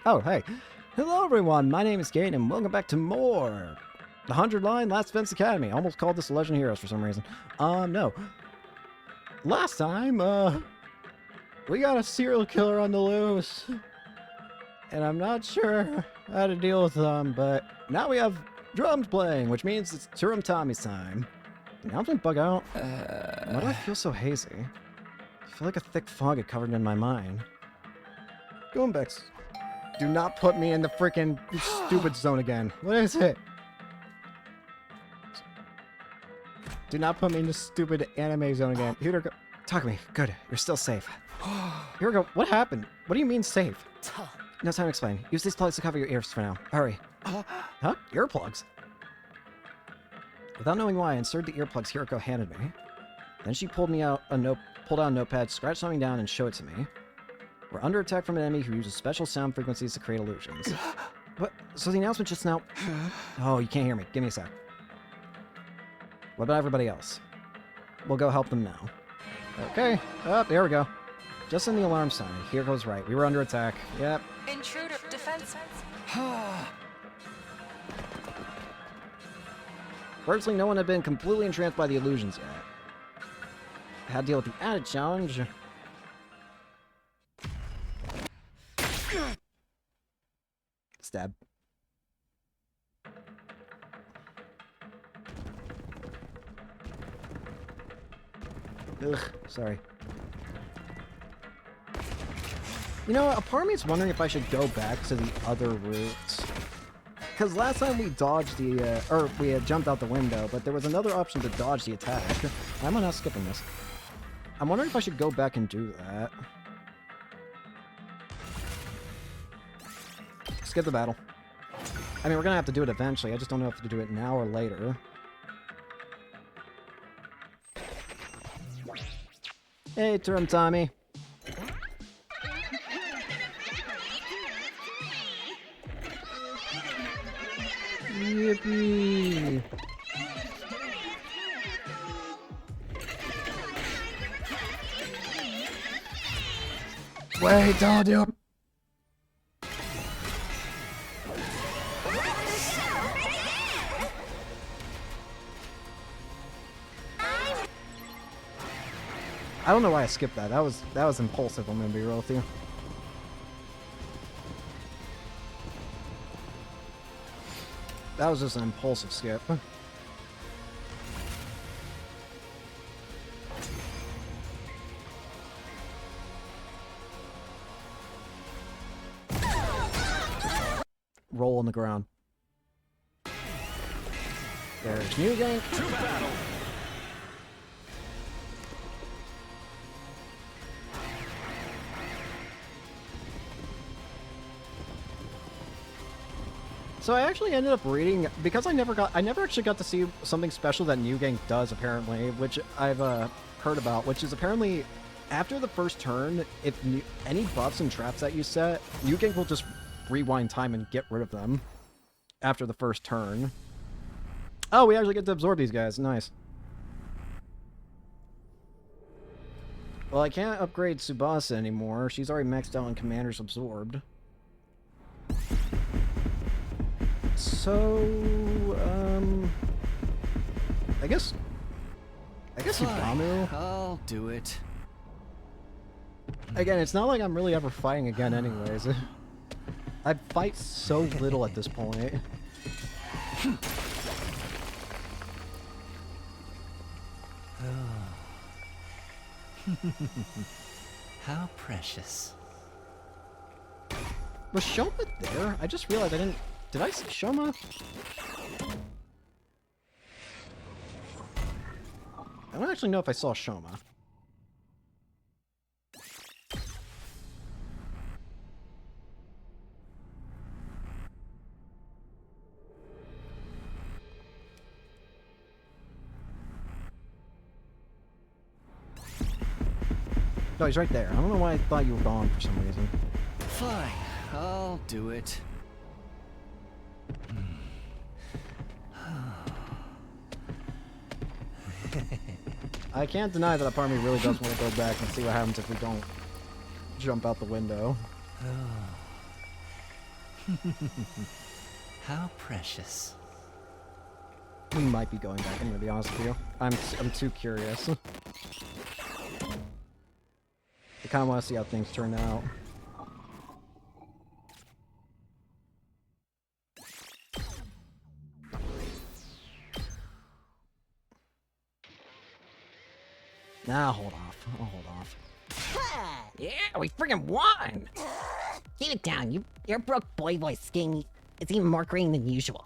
Oh, hey. Hello, everyone. My name is Cadens, and welcome back to more The 100 Line Last Defense Academy. Almost called this Legend Heroes for some reason. No. Last time, we got a serial killer on the loose. And I'm not sure how to deal with them, but now we have drums playing, which means it's Turum Tommy's time. Did the announcement bug out? Why do I feel so hazy? I feel like a thick fog had covered in my mind. Going back. Do not put me in the freaking stupid zone again. What is it? Do not put me in the stupid anime zone again. Here we go. Talk to me. Good. You're still safe. Here we go. What happened? What do you mean safe? No time to explain. Use these plugs to cover your ears for now. Hurry. Huh? Earplugs? Without knowing why, I inserted the earplugs Hiroko handed me. Then she pulled out a notepad, scratched something down, and showed it to me. We're under attack from an enemy who uses special sound frequencies to create illusions. What? So the announcement just now... Oh, you can't hear me. Give me a sec. What about everybody else? We'll go help them now. Okay. Oh, there we go. Just in the alarm sign. Here goes right. We were under attack. Yep. Intruder defense. Fortunately, no one had been completely entranced by the illusions yet. I had to deal with the added challenge. Stab. Ugh, sorry. You know, a part of me is wondering if I should go back to the other routes. Because last time we dodged the, we had jumped out the window, but there was another option to dodge the attack. I'm not skipping this. I'm wondering if I should go back and do that. Skip the battle. I mean, we're gonna have to do it eventually. I just don't know if to do it now or later. Hey, Turum Tommy. Yippee! Wait, don't do it! I don't know why I skipped that. That was impulsive, I'm gonna be real with you. That was just an impulsive skip. Roll on the ground. There's New Gang. To battle. So I actually ended up reading, because I never actually got to see something special that New Gang does, apparently, which I've heard about, which is apparently after the first turn, if any buffs and traps that you set, New Gang will just rewind time and get rid of them after the first turn. Oh, we actually get to absorb these guys. Nice. Well, I can't upgrade Tsubasa anymore. She's already maxed out on Commander's Absorbed. So, I guess Ugamu. I'll do it. Again, it's not like I'm really ever fighting again anyways. I fight so little at this point. How precious. Was Shoma there? I just realized I didn't... Did I see Shoma? I don't actually know if I saw Shoma. No, he's right there. I don't know why I thought you were gone for some reason. Fine, I'll do it. I can't deny that a part of me really does want to go back and see what happens if we don't. jump out the window. How precious. We might be going back, I'm gonna be honest with you. I'm too curious. I kinda wanna see how things turn out. Nah, hold off. I'll hold off. Yeah, we friggin' won! Keep it down, your broke boy voice skin is even more green than usual.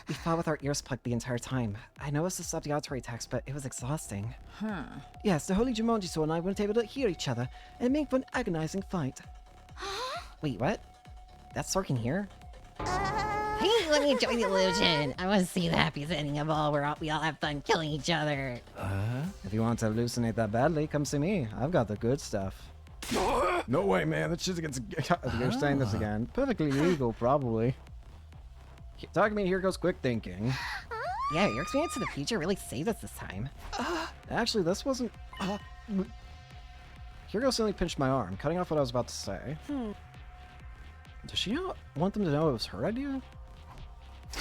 We fought with our ears plugged the entire time. I know it's a sub the auditory text, but it was exhausting. Yes, the Holy Jumonji Soul and I weren't able to hear each other, and it made for an agonizing fight. Wait, what? That's Sorkin here? Hey, let me enjoy the illusion! I want to see the happiest ending of all, where we all have fun killing each other. If you want to hallucinate that badly, come see me. I've got the good stuff. No way, man. That shit's against... You're saying this again. Perfectly legal, probably. Talking to me, here goes quick thinking. Yeah, your experience in the future really saved us this time. Actually, this wasn't... Here goes suddenly pinched my arm, cutting off what I was about to say. Does she not want them to know it was her idea?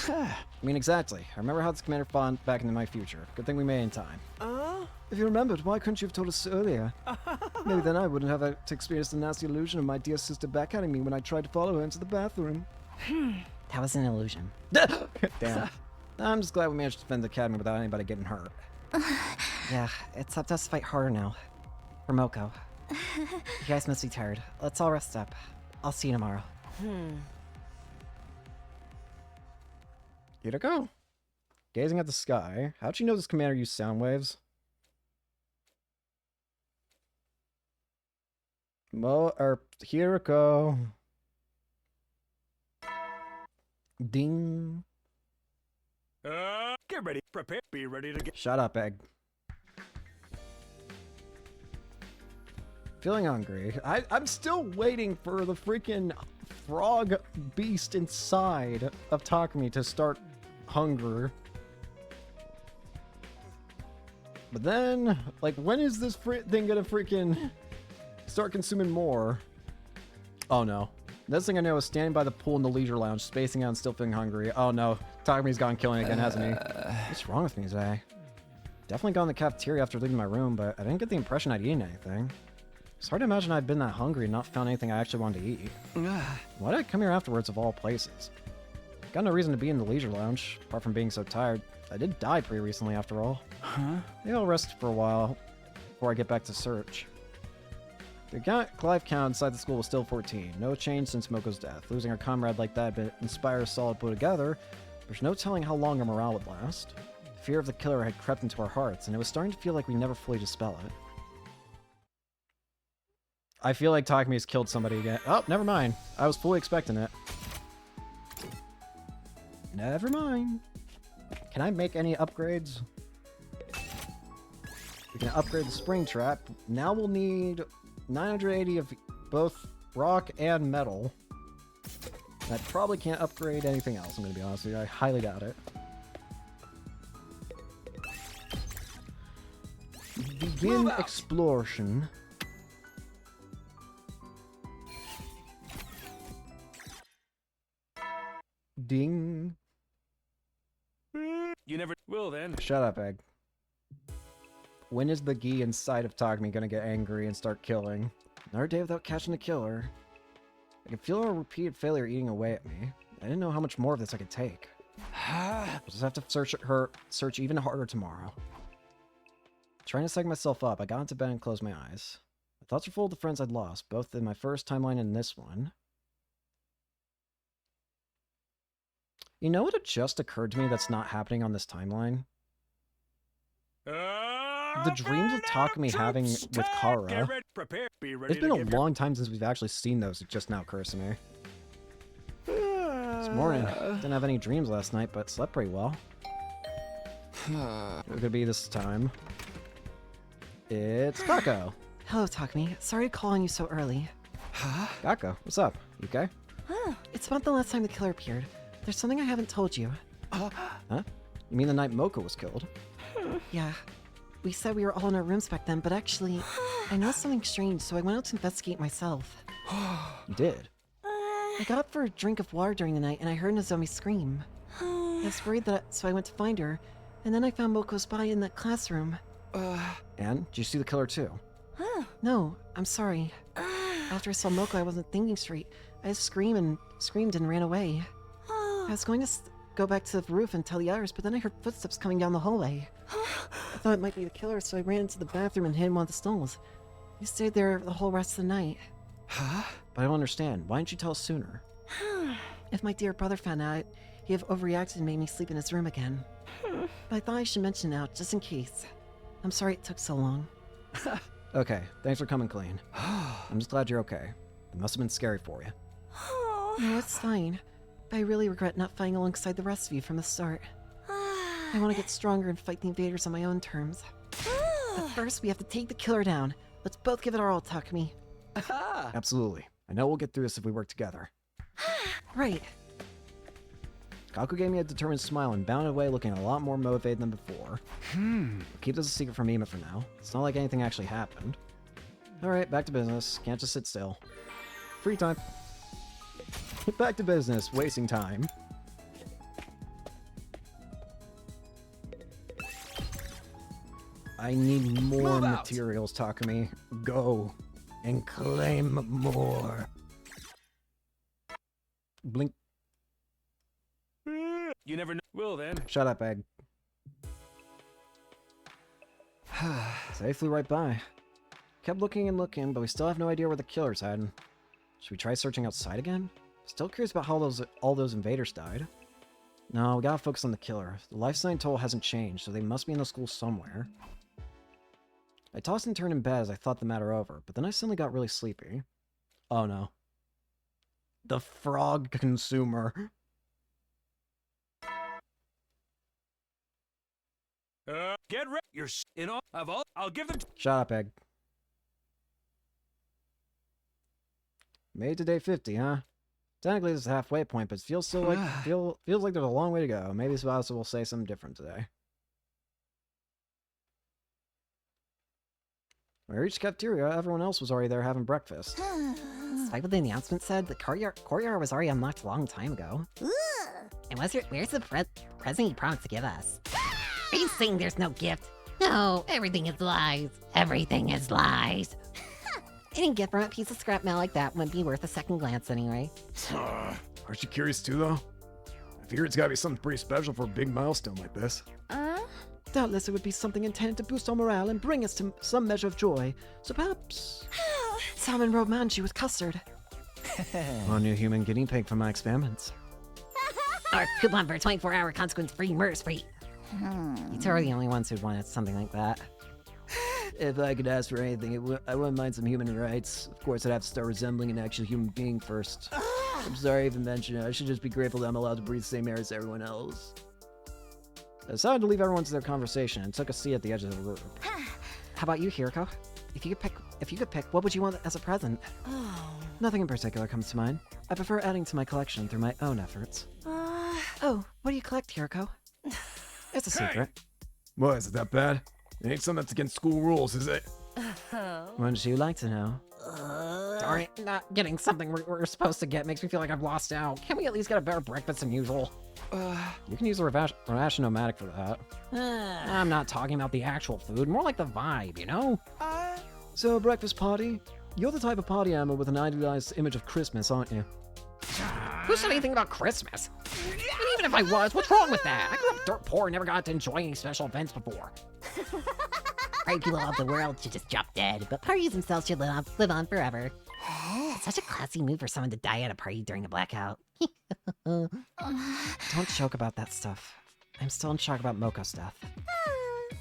I mean, exactly. I remember how this commander fought back into my future. Good thing we made it in time. If you remembered, why couldn't you have told us earlier? Maybe then I wouldn't have to experience the nasty illusion of my dear sister backhanding me when I tried to follow her into the bathroom. That was an illusion. Damn. I'm just glad we managed to defend the academy without anybody getting hurt. Yeah, it's up to us to fight harder now. For Moko. You guys must be tired. Let's all rest up. I'll see you tomorrow. Here to go. Gazing at the sky. How'd she know this commander used sound waves? Hiriko. Ding. Get ready, prepare, be ready to get. Shut up, Egg. Feeling hungry. I'm still waiting for the freaking frog beast inside of Takumi to start hunger. But then, like, when is this thing gonna freaking start consuming more? Oh no. Next thing I know is standing by the pool in the leisure lounge, spacing out and still feeling hungry. Oh no. Takumi's gone killing again, hasn't he? What's wrong with me today? Definitely gone to the cafeteria after leaving my room, but I didn't get the impression I'd eaten anything. It's hard to imagine I'd been that hungry and not found anything I actually wanted to eat. Why did I come here afterwards of all places? Got no reason to be in the leisure lounge, apart from being so tired. I did die pretty recently after all. Maybe I'll rest for a while before I get back to search. The life count inside the school was still 14. No change since Moko's death. Losing our comrade like that would inspire us all to pull together. There's no telling how long our morale would last. The fear of the killer had crept into our hearts, and it was starting to feel like we never fully dispel it. I feel like Takumi's killed somebody again. Oh, never mind. I was fully expecting it. Never mind. Can I make any upgrades? We can upgrade the spring trap. Now we'll need 980 of both rock and metal. And I probably can't upgrade anything else, I'm going to be honest with you. I highly doubt it. Begin exploration. Ding. You never will then. Shut up, Egg. When is the Gi inside of Takumi gonna get angry and start killing? Another day without catching the killer. I can feel a repeated failure eating away at me. I didn't know how much more of this I could take. I'll just have to search even harder tomorrow. Trying to psych myself up, I got into bed and closed my eyes. My thoughts were full of the friends I'd lost, both in my first timeline and this one. You know what had just occurred to me that's not happening on this timeline? The dreams of Takumi having with Kara. Get ready, prepare, be ready It's been to a give long time since we've actually seen those. It just now occurs to me. This morning, didn't have any dreams last night, but slept pretty well. It could be this time. It's Kako. Hello, Takumi. Sorry to call on you so early. Kako, what's up? You okay? It's about the last time the killer appeared. There's something I haven't told you. Huh? You mean the night Moko was killed? Yeah. We said we were all in our rooms back then, but actually, I noticed something strange, so I went out to investigate myself. You did? I got up for a drink of water during the night, and I heard Nozomi scream. I was worried so I went to find her, and then I found Moko's body in that classroom. And? Did you see the killer too? No, I'm sorry. After I saw Moko, I wasn't thinking straight. I just screamed and ran away. I was going to go back to the roof and tell the others, but then I heard footsteps coming down the hallway. I thought it might be the killer, so I ran into the bathroom and hid in one of the stalls. We stayed there the whole rest of the night. Huh? But I don't understand. Why didn't you tell us sooner? If my dear brother found out, he'd have overreacted and made me sleep in his room again. But I thought I should mention now, just in case. I'm sorry it took so long. Okay, thanks for coming clean. I'm just glad you're okay. It must have been scary for you. No, it's fine. But I really regret not fighting alongside the rest of you from the start. I want to get stronger and fight the invaders on my own terms. But first, we have to take the killer down. Let's both give it our all, Takumi. Absolutely. I know we'll get through this if we work together. Right. Kaku gave me a determined smile and bounded away looking a lot more motivated than before. We'll keep this a secret from Ema for now. It's not like anything actually happened. Alright, back to business. Can't just sit still. Free time. Back to business. Wasting time. I need more materials, Takumi. Go. And claim more. Blink. You never know. Well then. Shut up, Egg. They flew right by. Kept looking and looking, but we still have no idea where the killer's heading. Should we try searching outside again? Still curious about how all those invaders died. No, we gotta focus on the killer. The life sign total hasn't changed, so they must be in the school somewhere. I tossed and turned in bed as I thought the matter over, but then I suddenly got really sleepy. Oh no. The frog consumer. Get ready. You're in all of all. I'll give them. Shut up, Egg. Made it to day 50, huh? Technically, this is a halfway point, but it feels still like feels like there's a long way to go. Maybe Tsubasa will say something different today. When I reached the cafeteria, everyone else was already there having breakfast. Despite what the announcement said, the courtyard was already unlocked a long time ago. And where's the present you promised to give us? Are you saying there's no gift? No, everything is lies. Everything is lies. Any gift from a piece of scrap metal like that wouldn't be worth a second glance anyway. Aren't you curious too, though? I figure it's gotta be something pretty special for a big milestone like this. Doubtless it would be something intended to boost our morale and bring us to some measure of joy. So perhaps... salmon romanji with custard. A new human guinea pig for my experiments. Or coupon for a 24-hour consequence-free murder-free. You two are the only ones who'd wanted something like that. If I could ask for anything, I wouldn't mind some human rights. Of course, I'd have to start resembling an actual human being first. I'm sorry I even mentioned it. I should just be grateful that I'm allowed to breathe the same air as everyone else. I decided to leave everyone to their conversation and took a seat at the edge of the room. How about you, Hiroko? If you could pick, what would you want as a present? Nothing in particular comes to mind. I prefer adding to my collection through my own efforts. Oh, what do you collect, Hiroko? It's a secret. What, is it that bad? It ain't something that's against school rules, is it? Wouldn't you like to know? Darn it, not getting something we're supposed to get makes me feel like I've lost out. Can we at least get a better breakfast than usual? You can use the Ration-O-Matic for that. I'm not talking about the actual food, more like the vibe, you know? So, a breakfast party? You're the type of party animal with an idealized image of Christmas, aren't you? Who said anything about Christmas? And even if I was, what's wrong with that? I grew up dirt poor and never got to enjoy any special events before. Right, people of the world should just drop dead, but parties themselves should live on forever. It's such a classy move for someone to die at a party during a blackout. Don't joke about that stuff. I'm still in shock about Moko's death.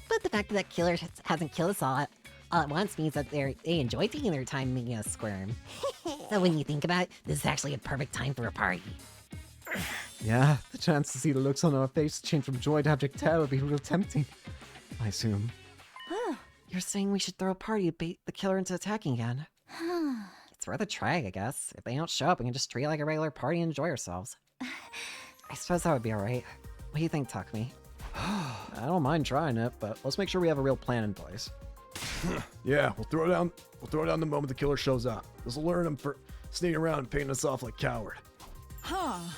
But the fact that that killer hasn't killed us all at once means that they enjoy taking their time making us squirm. So when you think about it, this is actually a perfect time for a party. Yeah, the chance to see the looks on our face change from joy to abject terror would be real tempting. I assume. You're saying we should throw a party to bait the killer into attacking again? It's worth a try, I guess. If they don't show up, we can just treat it like a regular party and enjoy ourselves. I suppose that would be alright. What do you think, Takumi? I don't mind trying it, but let's make sure we have a real plan in place. Yeah, we'll throw down the moment the killer shows up. This will learn him for sneaking around and painting us off like coward.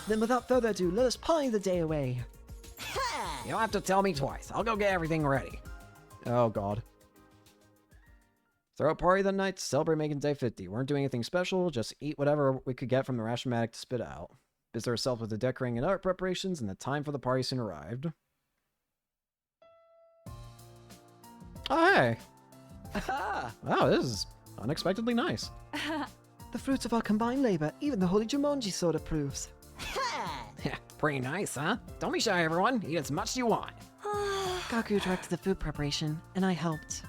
Then without further ado, let us party the day away. You don't have to tell me twice. I'll go get everything ready. Oh god. Throw a party that night to celebrate making day 50. Weren't doing anything special, just eat whatever we could get from the Rationmatic to spit out. Busy ourselves with the decorating and art preparations, and the time for the party soon arrived. Oh, hey! Wow, this is unexpectedly nice. The fruits of our combined labor, even the holy Jumonji sword approves. Yeah, pretty nice, huh? Don't be shy, everyone. Eat as much as you want. Gaku directed the food preparation, and I helped.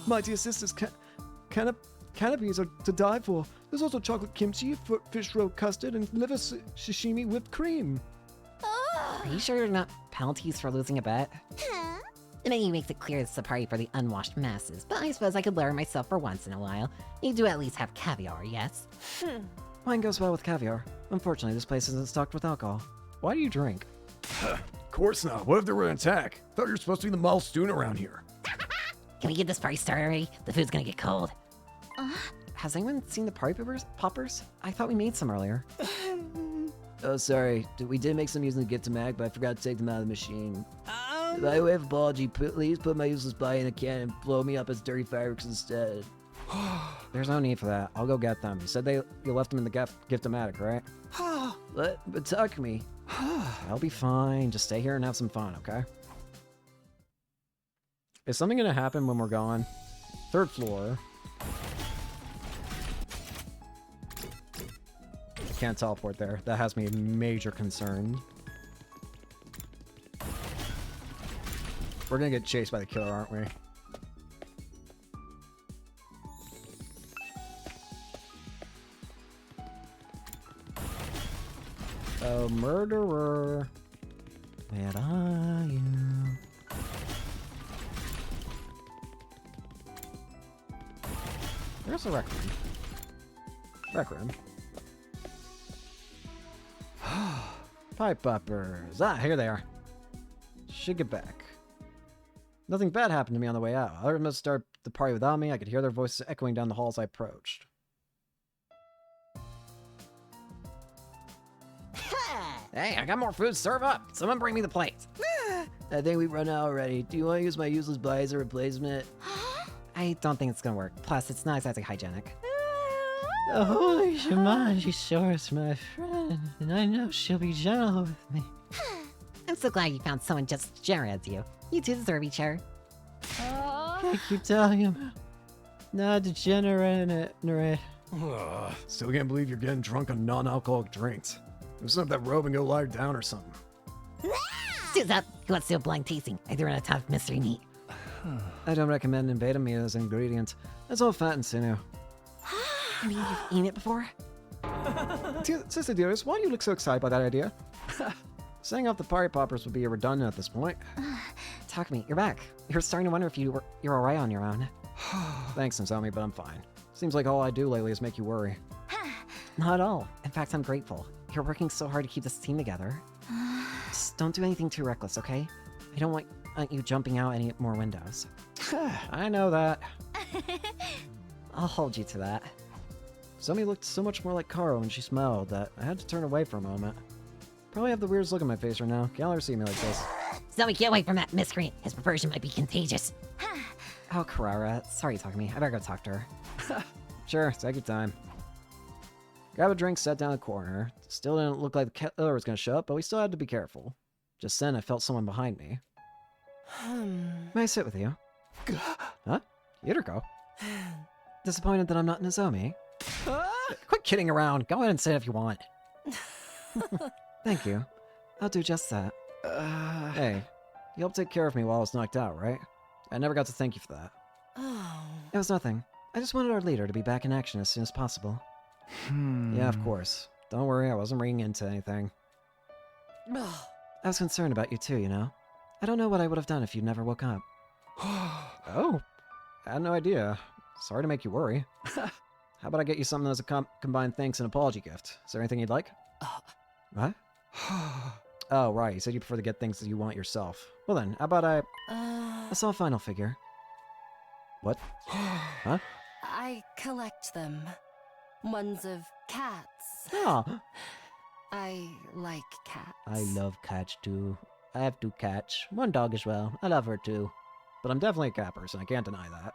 My dear sisters, canopies are to die for. There's also chocolate kimchi, fish roe custard, and liver sashimi whipped cream. Are you sure you're not penalties for losing a bet? The menu makes it clear it's a party for the unwashed masses, but I suppose I could lower myself for once in a while. You do at least have caviar, yes? Wine goes well with caviar. Unfortunately, this place isn't stocked with alcohol. Why do you drink? Of course not. What if they were an attack? Thought you were supposed to be the model student around here. Can we get this party started already? The food's gonna get cold. Has anyone seen the party poppers? I thought we made some earlier. Oh, sorry. We did make some using the gift to Mag, but I forgot to take them out of the machine. By way of apology, please put my useless body in a can and blow me up as dirty fireworks instead. There's no need for that. I'll go get them. You said you left them in the gift-o-matic, right? But talk to me. I'll be fine. Just stay here and have some fun, okay? Is something gonna happen when we're gone? 3rd floor. Can't teleport there. That has me major concerned. We're gonna get chased by the killer, aren't we? Oh, murderer. Where are you? There's a rec room. Rec room. Pipe poppers. Ah, here they are. Should get back. Nothing bad happened to me on the way out. Others must start the party without me. I could hear their voices echoing down the hall as I approached. Hey, I got more food. Serve up. Someone bring me the plates. I think we've run out already. Do you want to use my useless body as a replacement? I don't think it's gonna work. Plus, it's not exactly hygienic. Oh, Jumanji Source, my friend, and I know she'll be gentle with me. I'm so glad you found someone just as generous as you. You two deserve each other. I keep telling him, not degenerate. Still can't believe you're getting drunk on non-alcoholic drinks. Loosen up that robe and go lie down or something. Suits up. Who wants to do a blind tasting? I threw in a ton of mystery meat. I don't recommend invading meat as an ingredient. It's all fat and sinew. I mean, you've eaten it before? Sister dearest, why do you look so excited by that idea? Setting off the party poppers would be redundant at this point. Takumi, you're back. You're starting to wonder if you're alright on your own. Thanks, Nozomi, but I'm fine. Seems like all I do lately is make you worry. Not at all. In fact, I'm grateful. You're working so hard to keep this team together. Just don't do anything too reckless, okay? I don't want you jumping out any more windows. I know that. I'll hold you to that. Zomi looked so much more like Karo when she smiled that I had to turn away for a moment. Probably have the weirdest look on my face right now. Can't let her see me like this. Zoe, get away from that miscreant. His perversion might be contagious. Oh, Carrara. Sorry, Takumi. I better go talk to her. Sure, take your time. Grab a drink, sat down in the corner. Still didn't look like the killer was going to show up, but we still had to be careful. Just then, I felt someone behind me. May I sit with you? Huh? Yuriko? Disappointed that I'm not Nozomi? Quit kidding around. Go ahead and sit if you want. Thank you. I'll do just that. Hey, you helped take care of me while I was knocked out, right? I never got to thank you for that. It was nothing. I just wanted our leader to be back in action as soon as possible. Yeah, of course. Don't worry, I wasn't reading into anything. I was concerned about you too, you know? I don't know what I would have done if you never woke up. Oh, I had no idea. Sorry to make you worry. How about I get you something as a combined thanks and apology gift? Is there anything you'd like? What? Oh, right. You said you prefer to get things that you want yourself. Well then, how about I saw a final figure. What? Huh? I collect them. Ones of cats. Oh, I like cats. I love cats too. I have 2 cats. 1 dog as well. I love her too. But I'm definitely a cat person. I can't deny that.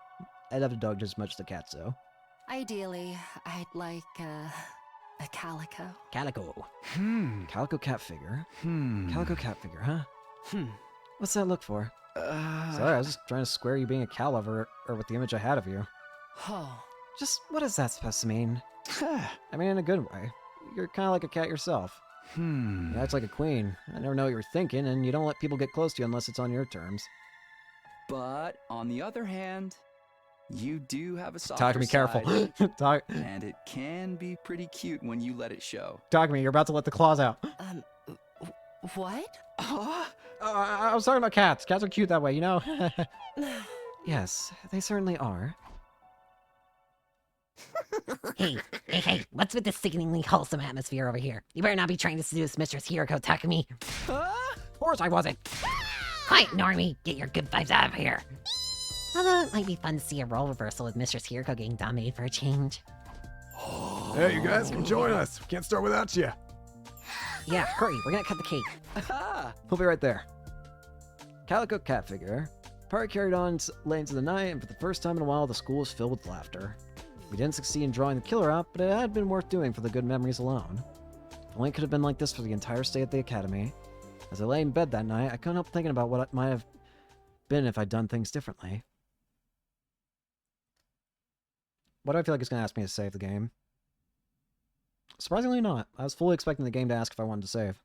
I love the dog just as much as the cats, though. Ideally, I'd like a calico. Calico. Hmm. Calico cat figure. Hmm. Calico cat figure, huh? Hmm. What's that look for? Sorry, I was just trying to square you being a cat lover, or with the image I had of you. Oh. Just, what is that supposed to mean? I mean, in a good way. You're kind of like a cat yourself. Hmm. You act like a queen. I never know what you're thinking, and you don't let people get close to you unless it's on your terms. But on the other hand, you do have a softer Talk to me careful. side, Talk and it can be pretty cute when you let it show. to me. You're about to let the claws out. What? I was talking about cats. Cats are cute that way, you know? Yes, they certainly are. Hey, what's with this sickeningly wholesome atmosphere over here? You better not be trying to seduce Mistress Hiroko Takumi. Of course I wasn't. Quiet, Normie! Get your good vibes out of here! Although it might be fun to see a role reversal with Mistress Hiroko getting dominated for a change. Hey, you guys can join us. We can't start without you. Yeah, hurry, we're gonna cut the cake. We'll be right there. Calico cat figure. Party carried on late into the night, and for the first time in a while, the school was filled with laughter. We didn't succeed in drawing the killer out, but it had been worth doing for the good memories alone. If only it could have been like this for the entire stay at the academy. As I lay in bed that night, I couldn't help thinking about what it might have been if I'd done things differently. What do I feel like it's going to ask me to save the game? Surprisingly not. I was fully expecting the game to ask if I wanted to save.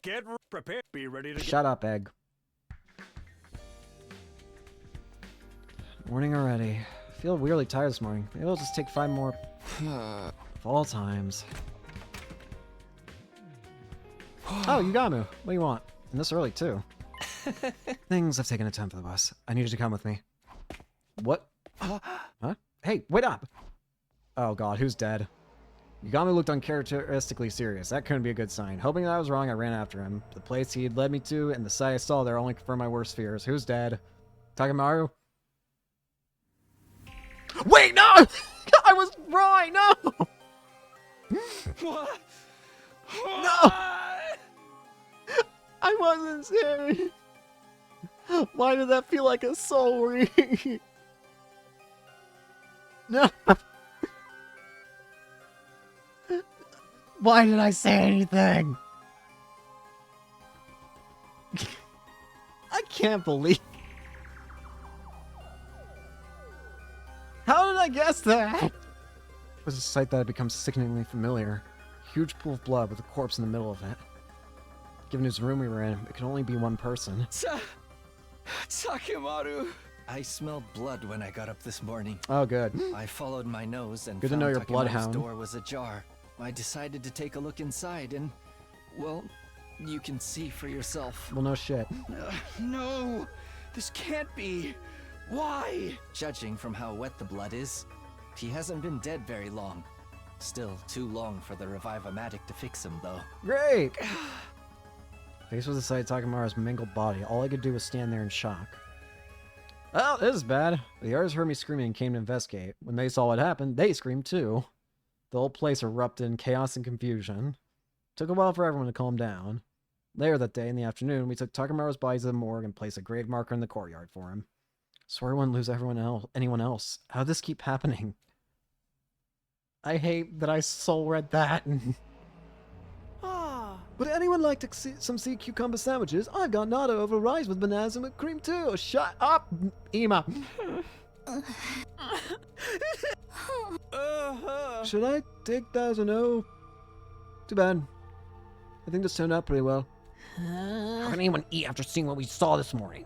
Get prepared. Be ready to Shut up, Egg. Morning already. I feel weirdly tired this morning. Maybe I'll just take 5 more fall times. Oh, Yugamu. What do you want? And this early, too. Things have taken a turn for the bus. I need you to come with me. What? Huh? Hey, wait up! Oh god, who's dead? Yugami looked uncharacteristically serious. That couldn't be a good sign. Hoping that I was wrong, I ran after him. The place he had led me to and the sight I saw there only confirmed my worst fears. Who's dead? Takemaru? Wait, no! I was wrong! No! What? No! I wasn't serious. Why did that feel like a soul ring? No! Why did I say anything? I can't believe... How did I guess that? It was a sight that had become sickeningly familiar. A huge pool of blood with a corpse in the middle of it. Given whose room we were in, it could only be one person. Takemaru! I smelled blood when I got up this morning. Oh, good. I followed my nose and Good to found know you're a Takemaru's bloodhound. door was ajar. I decided to take a look inside and, well, you can see for yourself. Well, no shit. No! This can't be! Why? Judging from how wet the blood is, he hasn't been dead very long. Still too long for the Revive-O-Matic to fix him, though. Great! Faced with the sight of Takemaru's mangled body, all I could do was stand there in shock. Well, this is bad. The others heard me screaming and came to investigate. When they saw what happened, they screamed too. The whole place erupted in chaos and confusion. Took a while for everyone to calm down. Later that day, in the afternoon, we took Takemaru's body to the morgue and placed a grave marker in the courtyard for him. Swore I wouldn't lose anyone else. How'd this keep happening? I hate that I soul read that. Would anyone like to see some sea cucumber sandwiches? I've got natto over rice with bananas and whipped cream too. Shut up, Ema. Should I take that as a no? Too bad. I think this turned out pretty well. How can anyone eat after seeing what we saw this morning?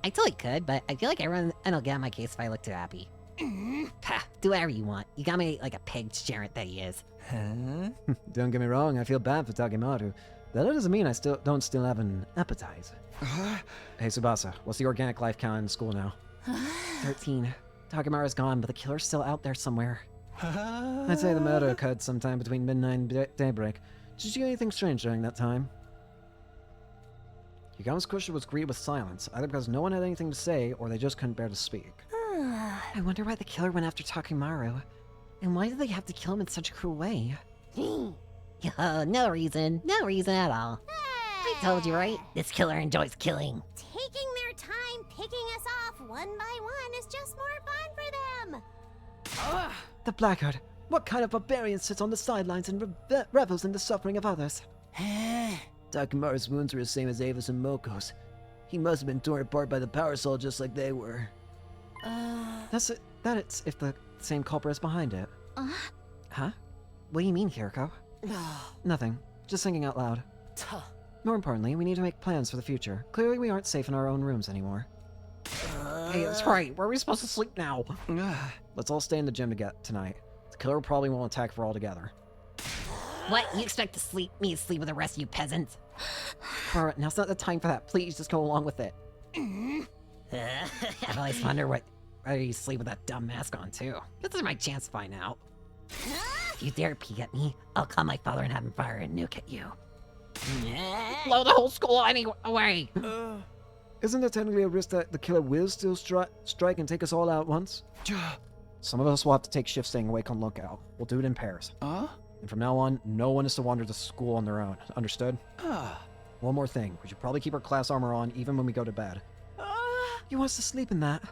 I totally could, but I feel like everyone will get on my case if I look too happy. Ha, do whatever you want. You got me like a pig degenerate that he is. Huh? Don't get me wrong, I feel bad for Takemaru. That doesn't mean I don't still have an appetite. Hey Tsubasa, what's the organic life count in school now? 13. Takemaru's gone, but the killer's still out there somewhere. I'd say the murder occurred sometime between midnight and daybreak. Did you see anything strange during that time? Yagama's question was greeted with silence, either because no one had anything to say, or they just couldn't bear to speak. I wonder why the killer went after Takimaru. And why did they have to kill him in such a cruel way? No reason. No reason at all. I told you, right? This killer enjoys killing. Taking their time picking us off one by one is just more fun for them. The blackguard! What kind of barbarian sits on the sidelines and revels in the suffering of others? Takimaru's wounds were the same as Ava's and Moko's. He must have been torn apart by the power soul just like they were. That it's if the same culprit is behind it. Huh? What do you mean, Hiroko? Nothing. Just thinking out loud. More importantly, we need to make plans for the future. Clearly we aren't safe in our own rooms anymore. Hey, that's right. Where are we supposed to sleep now? Let's all stay in the gym tonight. The killer probably won't attack if we're all together. What? You expect me to sleep with the rest of you peasants? Alright, now's not the time for that. Please, just go along with it. I've always wondered whether you sleep with that dumb mask on, too. This is my chance to find out. If you dare peek at me, I'll call my father and have him fire a nuke at you. Blow the whole school away! Isn't there technically a risk that the killer will still strike and take us all out at once? Some of us will have to take shifts staying awake on lookout. We'll do it in pairs. And from now on, no one is to wander to school on their own. Understood? One more thing. We should probably keep our class armor on even when we go to bed. You want us to sleep in that?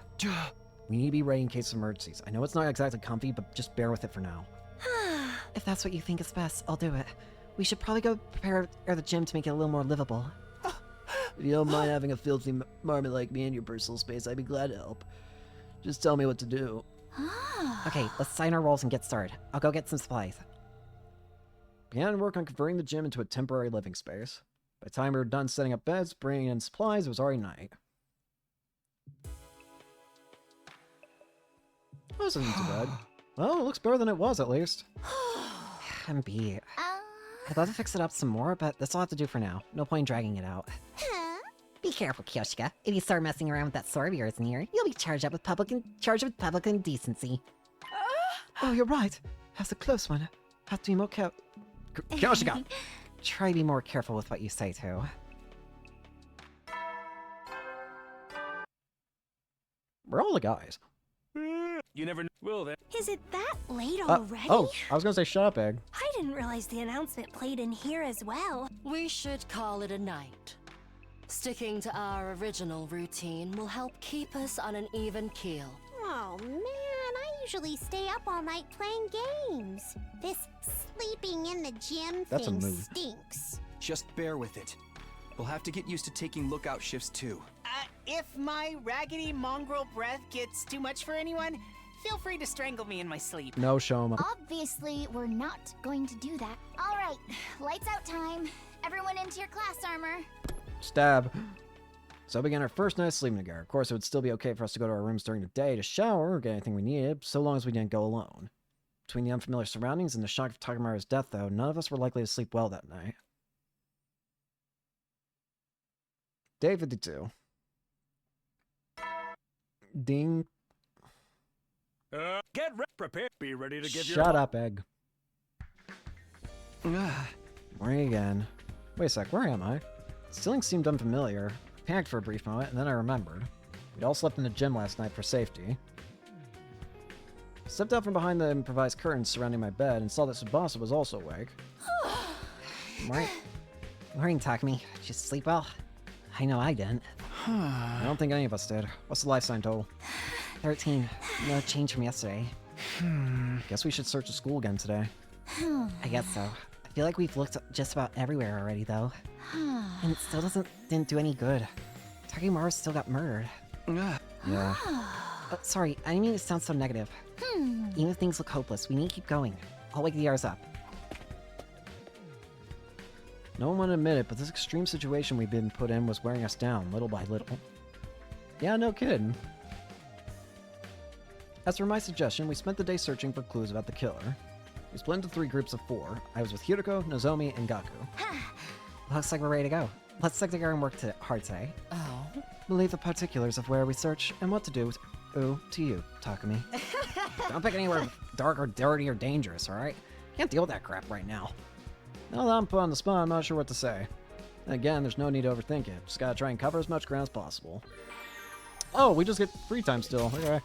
We need to be ready in case of emergencies. I know it's not exactly comfy, but just bear with it for now. If that's what you think is best, I'll do it. We should probably go prepare the gym to make it a little more livable. If you don't mind having a filthy marmot like me in your personal space, I'd be glad to help. Just tell me what to do. Okay, let's sign our roles and get started. I'll go get some supplies. Began work on converting the gym into a temporary living space. By the time we were done setting up beds, bringing in supplies, it was already night. That wasn't too bad. Well, it looks better than it was, at least. I'm beat. I'd love to fix it up some more, but that's all I have to do for now. No point in dragging it out. Be careful, Kyoshika. If you start messing around with that sword of yours in here, you'll be charged with public indecency. Oh, you're right. That's a close one. Have to be more careful. Kyoshika! Try to be more careful with what you say, too. We're all the guys. You never will then. Is it that late already? Oh, I was gonna say shut up, Egg. I didn't realize the announcement played in here as well. We should call it a night. Sticking to our original routine will help keep us on an even keel. Oh man, I usually stay up all night playing games. This sleeping in the gym That's a thing move. stinks. Just bear with it. We'll have to get used to taking lookout shifts too. If my raggedy mongrel breath gets too much for anyone, feel free to strangle me in my sleep. No, Shoma. Obviously, we're not going to do that. All right, lights out time. Everyone into your class armor. Stab. So we began our first night sleeping together. Of course, it would still be okay for us to go to our rooms during the day to shower or get anything we needed, so long as we didn't go alone. Between the unfamiliar surroundings and the shock of Takemaru's death, though, none of us were likely to sleep well that night. Day 52. Ding. Get prepared. Be ready to give your. Shut up, Egg. Morning again. Wait a sec, where am I? The ceiling seemed unfamiliar. I panicked for a brief moment, and then I remembered. We'd all slept in the gym last night for safety. I stepped out from behind the improvised curtains surrounding my bed and saw that Tsubasa was also awake. Morning, Takumi. Did you sleep well? I know I didn't. I don't think any of us did. What's the lifetime total? 13. No change from yesterday. Guess we should search the school again today. I guess so. I feel like we've looked just about everywhere already, though. And it still didn't do any good. Takimaru still got murdered. Yeah. Sorry, I didn't mean to sound so negative. Even if things look hopeless, we need to keep going. I'll wake the others up. No one would admit it, but this extreme situation we've been put in was wearing us down, little by little. Yeah, no kidding. As for my suggestion, we spent the day searching for clues about the killer. We split into 3 groups of 4. I was with Hiroko, Nozomi, and Gaku. Looks like we're ready to go. Let's stick together and work hard today. Oh. We'll leave the particulars of where we search and what to do to you, Takumi. Don't pick anywhere dark or dirty or dangerous, alright? Can't deal with that crap right now. Now that I'm put on the spot, I'm not sure what to say. Again, there's no need to overthink it. Just gotta try and cover as much ground as possible. Oh, we just get free time still. Okay.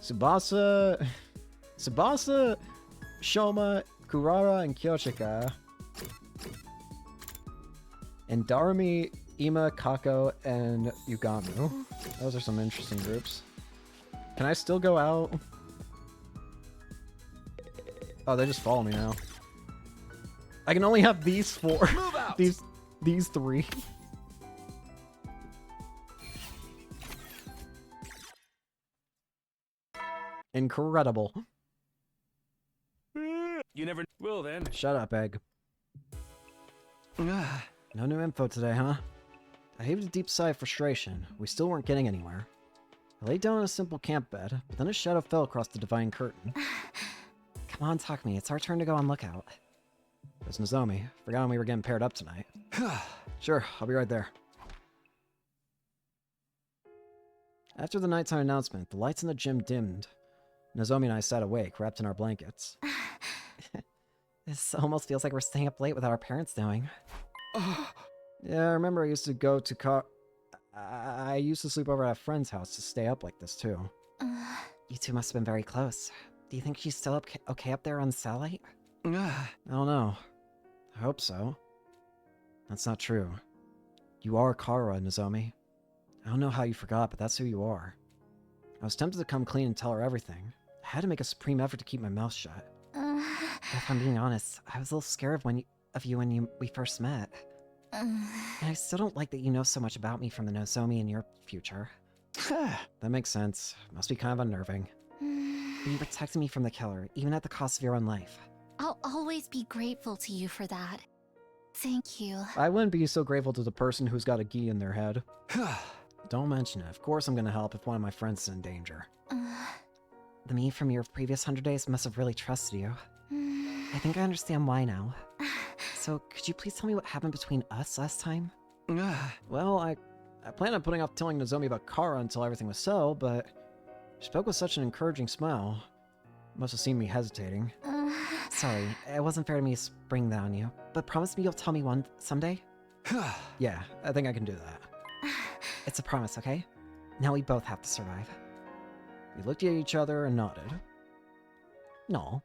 Tsubasa, Shoma, Kurara, and Kyoshika. And Darumi, Ima, Kako, and Yugamu. Those are some interesting groups. Can I still go out? Oh, they just follow me now. I can only have these 4. These 3. Incredible. You never will then. Shut up, Egg. No new info today, huh? I heaved a deep sigh of frustration. We still weren't getting anywhere. I laid down on a simple camp bed, but then a shadow fell across the divine curtain. Come on, Takumi. It's our turn to go on lookout. It's Nozomi. Forgot we were getting paired up tonight. Sure, I'll be right there. After the nighttime announcement, the lights in the gym dimmed. Nozomi and I sat awake, wrapped in our blankets. This almost feels like we're staying up late without our parents knowing. Yeah, I remember I used to go to I used to sleep over at a friend's house to stay up like this, too. You two must have been very close. Do you think she's still okay up there on the satellite? I don't know. I hope so. That's not true. You are Kara, Nozomi. I don't know how you forgot, but that's who you are. I was tempted to come clean and tell her everything. I had to make a supreme effort to keep my mouth shut. If I'm being honest, I was a little scared of you when we first met. And I still don't like that you know so much about me from the Nozomi in your future. That makes sense. Must be kind of unnerving. But you protected me from the killer, even at the cost of your own life. I'll always be grateful to you for that. Thank you. I wouldn't be so grateful to the person who's got a gi in their head. Don't mention it. Of course I'm gonna help if one of my friends is in danger. The me from your previous 100 days must have really trusted you. I think I understand why now. So, could you please tell me what happened between us last time? Well, I planned on putting off telling Nozomi about Kara until everything was settled, but she spoke with such an encouraging smile. Must have seen me hesitating. Sorry, it wasn't fair to me to spring that on you, but promise me you'll tell me someday? Yeah, I think I can do that. It's a promise, okay? Now we both have to survive. We looked at each other and nodded. No.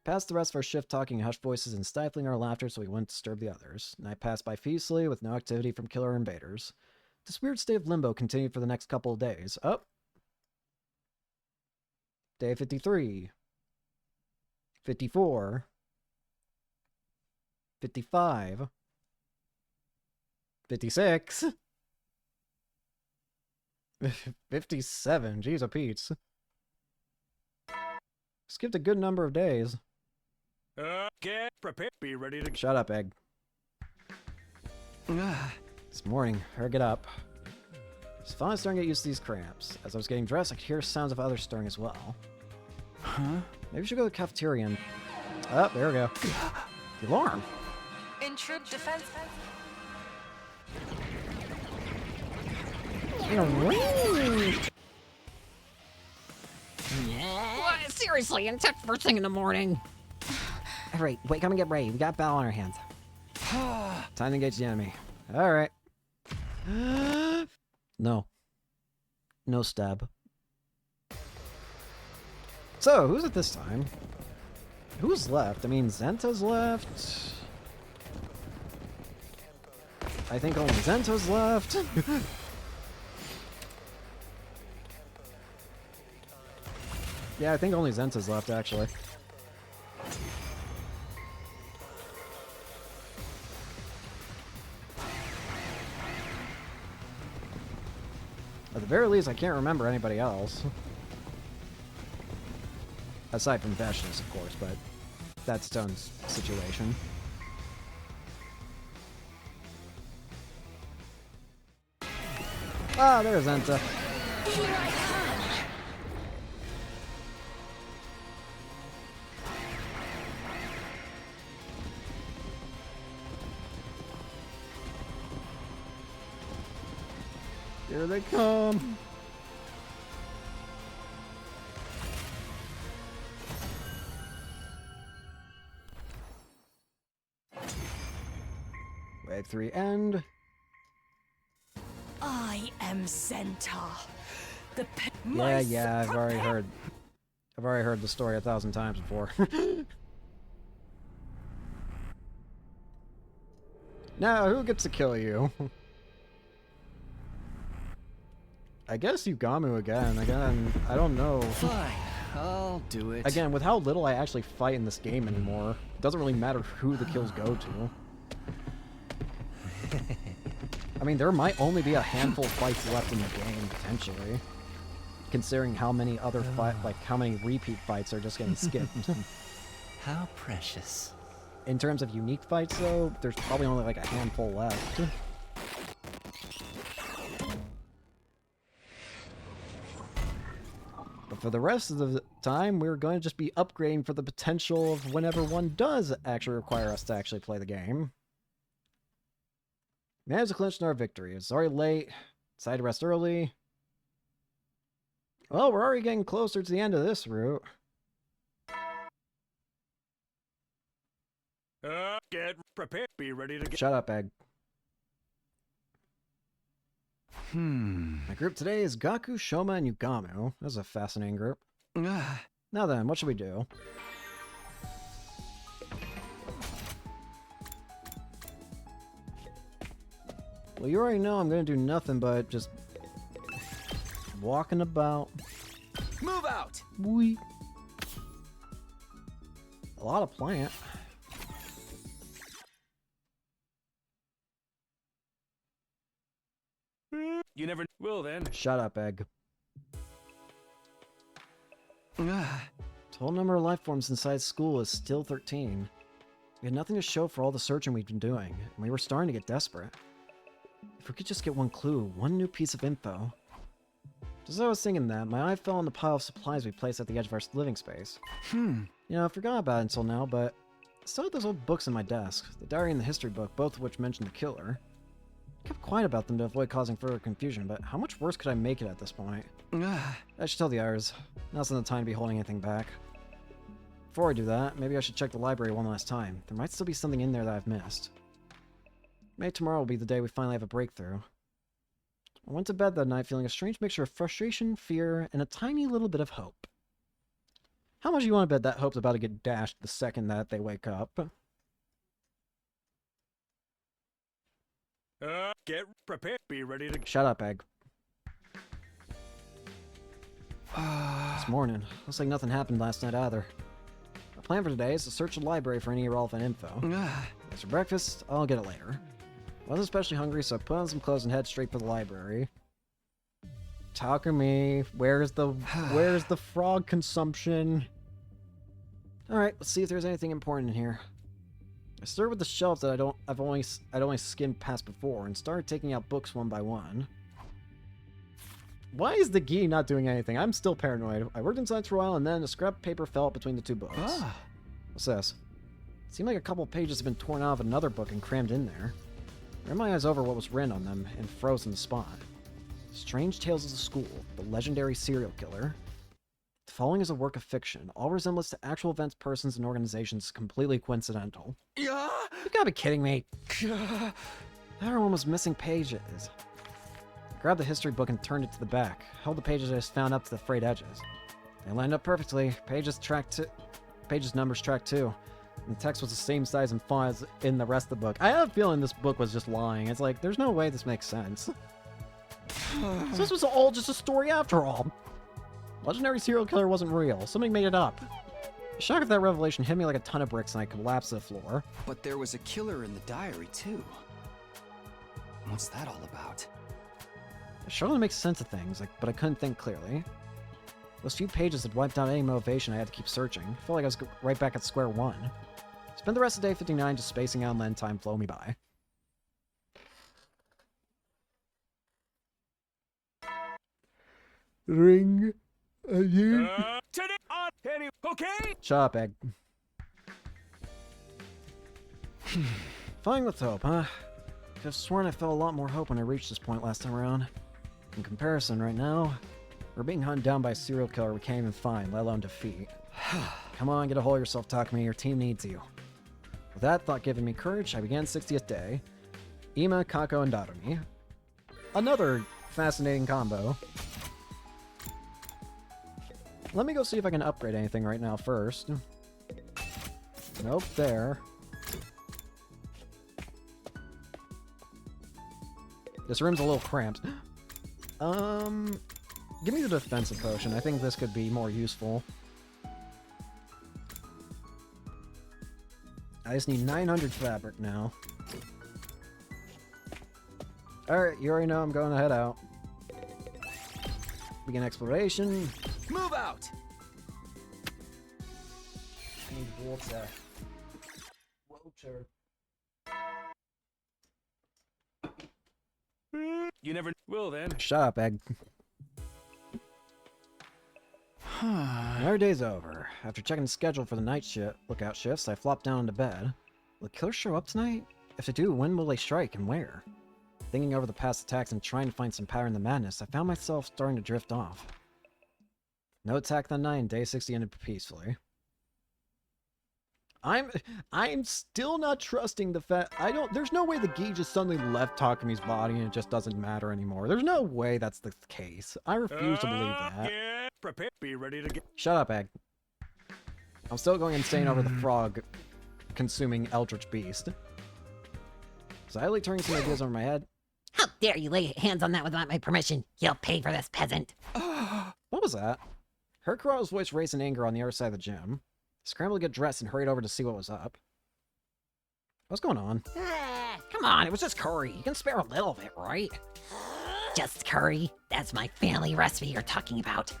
Passed the rest of our shift talking in hushed voices and stifling our laughter so we wouldn't disturb the others. Night passed by peacefully with no activity from killer invaders. This weird state of limbo continued for the next couple of days. Oh! Day 53. 54. 55. 56. 57. Jeez, a Pete's. Skipped a good number of days. Get prepared. Be ready to. Shut up, Egg. This morning, I get up. It's finally starting to get used to these cramps. As I was getting dressed, I could hear sounds of others stirring as well. Huh? Maybe we should go to the cafeteria and... Oh, there we go. The alarm. In troop defense. What? Seriously, and tech first thing in the morning. Alright, wake up and get ready. We got battle on our hands. Time to engage the enemy. Alright. No. No stab. So, who's it this time? Who's left? I mean, Zento's left. I think only Zento's left. Yeah, I think only Zento's left, actually. At the very least, I can't remember anybody else. Aside from Vashnis, of course, but that's its own situation. Ah, there's Zenta. Here they come. Act 3 end. I am Centaur. Yeah, I've already heard the story 1,000 times before. Now, who gets to kill you? I guess Yugamu again. I don't know. Fine, I'll do it. Again, with how little I actually fight in this game anymore, it doesn't really matter who the kills go to. I mean, there might only be a handful of fights left in the game, potentially. Considering how many other how many repeat fights are just getting skipped. How precious. In terms of unique fights, though, there's probably only like a handful left. But for the rest of the time, we're going to just be upgrading for the potential of whenever one does actually require us to actually play the game. Managed to clinch our victory. It's already late. Decided to rest early. Well, we're already getting closer to the end of this route. Get prepared. Be ready to get. Shut up, Egg. My group today is Gaku, Shoma, and Yugamu. That's a fascinating group. Now then, what should we do? Well, you already know I'm gonna do nothing but just walking about. Move out! Wee. A lot of plant. You never will then. Shut up, Egg. Total number of life forms inside school is still 13. We had nothing to show for all the searching we've been doing, and we were starting to get desperate. If we could just get one clue, one new piece of info. Just as I was thinking that, my eye fell on the pile of supplies we placed at the edge of our living space. You know, I forgot about it until now, but I still had those old books in my desk, the diary and the history book, both of which mentioned the killer. I kept quiet about them to avoid causing further confusion, but how much worse could I make it at this point? I should tell the others. Now's not the time to be holding anything back. Before I do that, maybe I should check the library one last time. There might still be something in there that I've missed. Maybe tomorrow will be the day we finally have a breakthrough. I went to bed that night feeling a strange mixture of frustration, fear, and a tiny little bit of hope. How much do you want to bet that hope's about to get dashed the second that they wake up? Get prepared. Be ready to. Shut up, Egg. This morning, looks like nothing happened last night either. Our plan for today is to search the library for any irrelevant info. As for breakfast, I'll get it later. I wasn't especially hungry, so I put on some clothes and head straight for the library. Takumi, where's the frog consumption? Alright, let's see if there's anything important in here. I started with the shelves that I'd only skimmed past before and started taking out books one by one. Why is the Gi not doing anything? I'm still paranoid. I worked inside for a while and then a scrap of paper fell between the two books. What's this? It seemed like a couple pages had been torn out of another book and crammed in there. I ran my eyes over what was written on them and froze in the spot. Strange Tales of the School, the legendary serial killer. The following is a work of fiction. All resemblance to actual events, persons, and organizations is completely coincidental. You gotta be kidding me. Everyone was missing pages. I grabbed the history book and turned it to the back. Held the pages I just found up to the frayed edges. They lined up perfectly. Pages numbers tracked too. And the text was the same size and font as in the rest of the book. I have a feeling this book was just lying. It's like, there's no way this makes sense. So this was all just a story after all. Legendary serial killer wasn't real. Somebody made it up. The shock of that revelation hit me like a ton of bricks and I collapsed to the floor. But there was a killer in the diary, too. What's that all about? I struggled to make sense of things, but I couldn't think clearly. Those few pages had wiped out any motivation I had to keep searching. I felt like I was right back at square one. Spent the rest of day 59 just spacing out and letting time flow me by. Ring you. Today on Penny. Okay. Shut up, Egg. Flying with hope, huh? Could have sworn I felt a lot more hope when I reached this point last time around. In comparison, right now, we're being hunted down by a serial killer we can't even find, let alone defeat. Come on, get a hold of yourself, Takumi. Your team needs you. With that thought giving me courage, I began 60th day. Ima, Kako, and Nozomi. Another fascinating combo. Let me go see if I can upgrade anything right now first. Nope, there. This room's a little cramped. Give me the defensive potion. I think this could be more useful. I just need 900 fabric now. Alright, you already know I'm going to head out. Begin exploration. Move out! I need water. Water. You never will then. Shut up, Egg. Another day's over. After checking the schedule for the night lookout shifts, I flopped down into bed. Will the killers show up tonight? If they do, when will they strike and where? Thinking over the past attacks and trying to find some pattern in the madness, I found myself starting to drift off. No attack that night, and day 60 ended peacefully. I'm still not trusting the fact there's no way the gi just suddenly left Takumi's body and it just doesn't matter anymore. There's no way that's the case. I refuse to believe that. Yeah, prepare. Be ready to get. Shut up, Egg. I'm still going insane over the frog consuming Eldritch Beast. Silently turning some ideas over my head. How dare you lay hands on that without my permission? You'll pay for this, peasant. What was that? Heard Kurara's voice raised in anger on the other side of the gym. Scrambled to get dressed and hurried over to see what was up. What's going on? Come on, it was just curry. You can spare a little of it, right? Just curry? That's my family recipe you're talking about.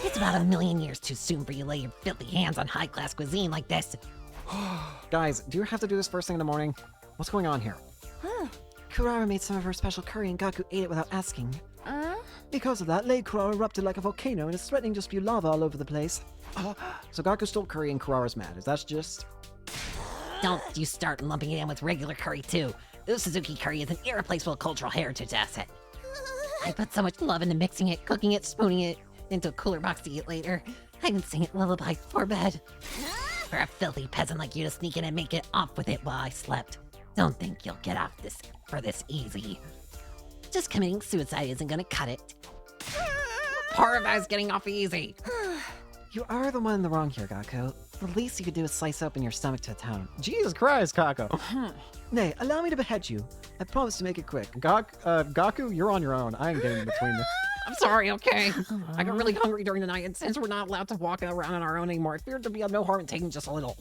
It's about 1,000,000 years too soon for you to lay your filthy hands on high-class cuisine like this. Guys, do you have to do this first thing in the morning? What's going on here? Kurara made some of her special curry and Gaku ate it without asking. Because of that, Lady Kurara erupted like a volcano and is threatening to spew lava all over the place. So Gaku stole curry and Kurara's mad. Is that just... Don't you start lumping it in with regular curry, too. Suzuki curry is an irreplaceable cultural heritage asset. I put so much love into mixing it, cooking it, spooning it into a cooler box to eat later. I even sing it lullaby before bed. For a filthy peasant like you to sneak in and make it off with it while I slept. Don't think you'll get off this easy. Just committing suicide isn't gonna cut it. Part of that is getting off easy. You are the one in the wrong here, Gaku. The least you could do is slice open your stomach to a town. Jesus Christ, Kako. Nay, allow me to behead you. I promise to make it quick. Gaku, you're on your own. I ain't getting in between this. I'm sorry, okay? I got really hungry during the night, and since we're not allowed to walk around on our own anymore, I feared there'd be no harm in taking just a little.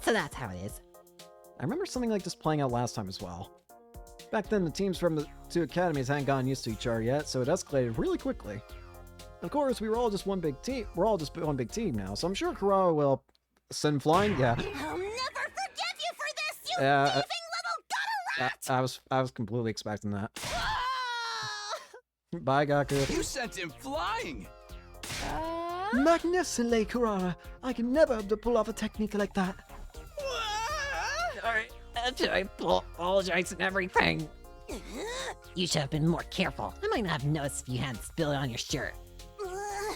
So that's how it is. I remember something like this playing out last time as well. Back then, the teams from the two academies hadn't gotten used to each other yet, so it escalated really quickly. Of course, we were all just one big team. We're all just one big team now, so I'm sure Kurara will send flying. Yeah. I'll never forgive you for this, you thieving little gutter rat! I was completely expecting that. Bye, Gaku. You sent him flying! Magnificent, Lady Kurara. I can never hope to pull off a technique like that. Alright, I apologize and everything. You should have been more careful. I might not have noticed if you hadn't spilled it on your shirt.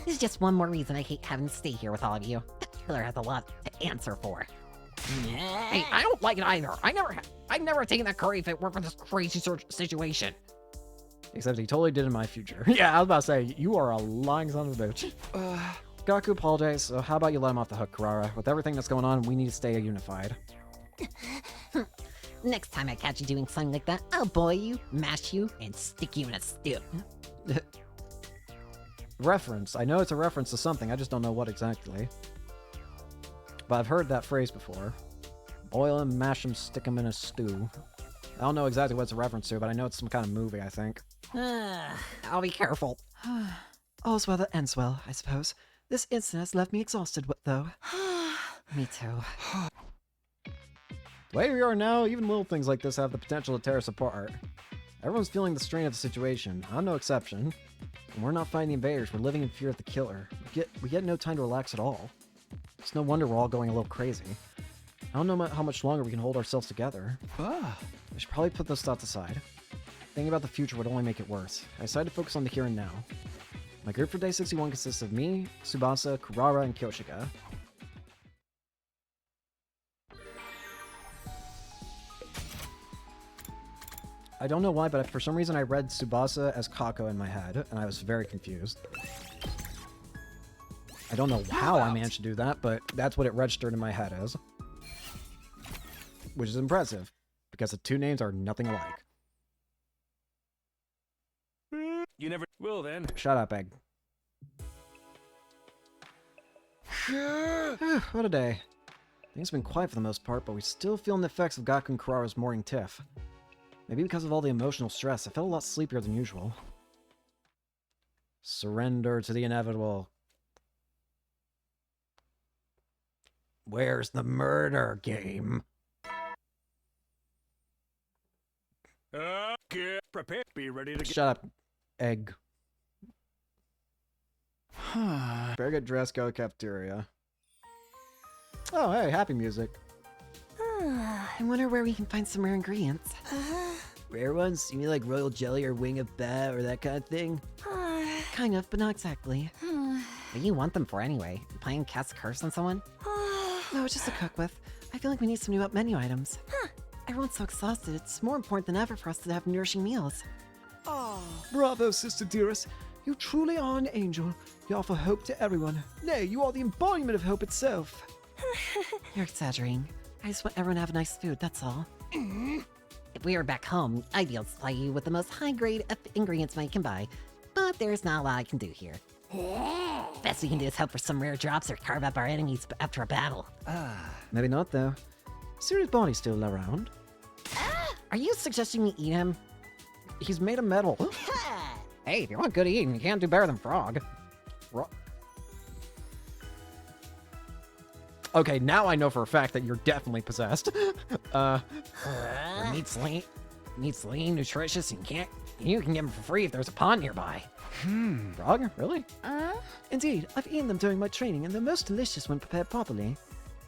This is just one more reason I hate having to stay here with all of you. The killer has a lot to answer for. Hey, I don't like it either. I'd never have taken that curry if it weren't for this crazy situation. Except he totally did in my future. Yeah, I was about to say, you are a lying son of a bitch. Gaku apologized, so how about you let him off the hook, Kurara? With everything that's going on, we need to stay unified. Next time I catch you doing something like that, I'll boil you, mash you, and stick you in a stew. Reference. I know it's a reference to something, I just don't know what exactly. But I've heard that phrase before. Boil him, mash him, stick him in a stew. I don't know exactly what it's a reference to, but I know it's some kind of movie, I think. I'll be careful. All's well that ends well, I suppose. This incident has left me exhausted, though. Me too. The way we are now, even little things like this have the potential to tear us apart. Everyone's feeling the strain of the situation. I'm no exception. And we're not fighting the invaders, we're living in fear of the killer. We get no time to relax at all. It's no wonder we're all going a little crazy. I don't know how much longer we can hold ourselves together. I should probably put those thoughts aside. Thinking about the future would only make it worse. I decided to focus on the here and now. My group for day 61 consists of me, Tsubasa, Kurara, and Kyoshika. I don't know why, but for some reason I read Tsubasa as Kako in my head, and I was very confused. I don't know how I managed to do that, but that's what it registered in my head as. Which is impressive, because the two names are nothing alike. You never will then. Shut up, Egg. What a day. Things have been quiet for the most part, but we're still feeling the effects of Gaku and Kurara's morning tiff. Maybe because of all the emotional stress, I felt a lot sleepier than usual. Surrender to the inevitable. Where's the murder game? Get prepared. Be ready to get. Shut up, Egg. Very good dress, go to cafeteria. Oh, hey, happy music. I wonder where we can find some rare ingredients. Rare ones? You mean like royal jelly or wing of bat or that kind of thing? Kind of, but not exactly. What do you want them for anyway? You planning to cast a curse on someone? No, just to cook with. I feel like we need some new up-menu items. Everyone's so exhausted, it's more important than ever for us to have nourishing meals. Bravo, Sister Dearest. You truly are an angel. You offer hope to everyone. Nay, you are the embodiment of hope itself. You're exaggerating. I just want everyone to have nice food, that's all. If we were back home, I'd be able to supply you with the most high-grade ingredients money can buy. But there's not a lot I can do here. Best we can do is hope for some rare drops or carve up our enemies after a battle. Maybe not, though. Siri's body's still around. Are you suggesting we eat him? He's made of metal. Hey, if you want good eating, you can't do better than Frog. Okay, now I know for a fact that you're definitely possessed. Meat's lean, nutritious, and you can get them for free if there's a pond nearby. Frog? Really? Indeed, I've eaten them during my training, and they're most delicious when prepared properly.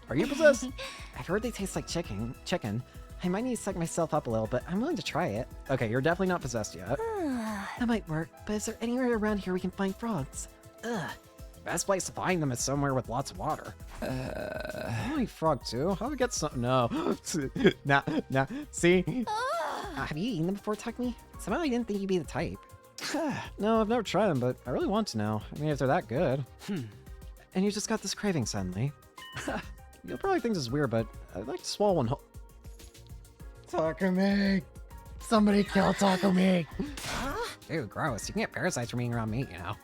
Are you possessed? I've heard they taste like chicken. I might need to psych myself up a little, but I'm willing to try it. Okay, you're definitely not possessed yet. That might work, but is there anywhere around here we can find frogs? Best place to find them is somewhere with lots of water. I want to eat frog too. How do we get some? No. nah. See? Have you eaten them before, Takumi? Somehow I didn't think you'd be the type. No, I've never tried them, but I really want to now. I mean, if they're that good. And you just got this craving suddenly. You'll probably think this is weird, but I'd like to swallow one whole. Takumi! Somebody kill Takumi! Ew, gross. You can get parasites from eating around meat, you know.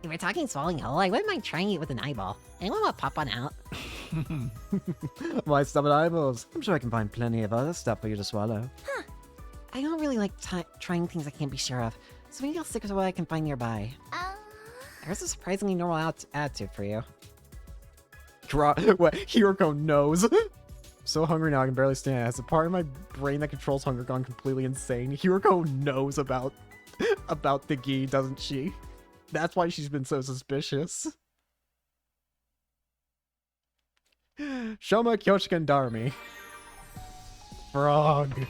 If we're talking swallowing whole, I wouldn't mind trying it with an eyeball. Anyone want to pop one out? Why stop at eyeballs? I'm sure I can find plenty of other stuff for you to swallow. I don't really like trying things I can't be sure of, so maybe I'll stick with what I can find nearby. There's a surprisingly normal attitude for you. What? Hiroko knows. So hungry now I can barely stand. Has a part of my brain that controls hunger gone completely insane? Hiroko knows about the gi, doesn't she? That's why she's been so suspicious. Shoma Kyoshika Darmi. Frog.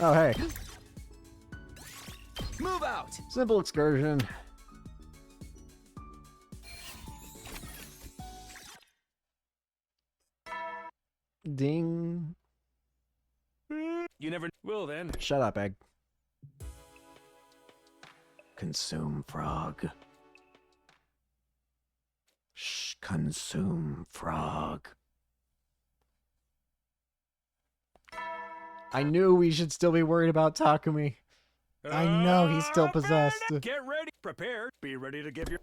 Oh, hey. Move out! Simple excursion. Ding. You never will then. Shut up, Egg. Consume frog. Shh, consume frog. I knew we should still be worried about Takumi. I know he's still possessed. Get ready, prepare, be ready to give your.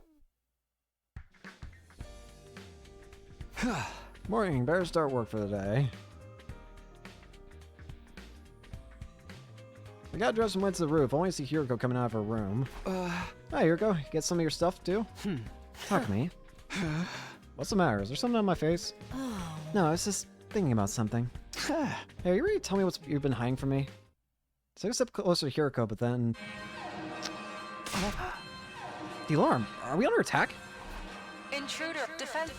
Morning, better start work for the day. I got dressed and went to the roof. I only see Hiroko coming out of her room. Hi, Hiroko. Get some of your stuff, too? Takumi. What's the matter? Is there something on my face? No, I was just thinking about something. Hey, are you ready to tell me what you've been hiding from me? Take a step closer to Hiroko, but then... The alarm. Are we under attack? Intruder, defense.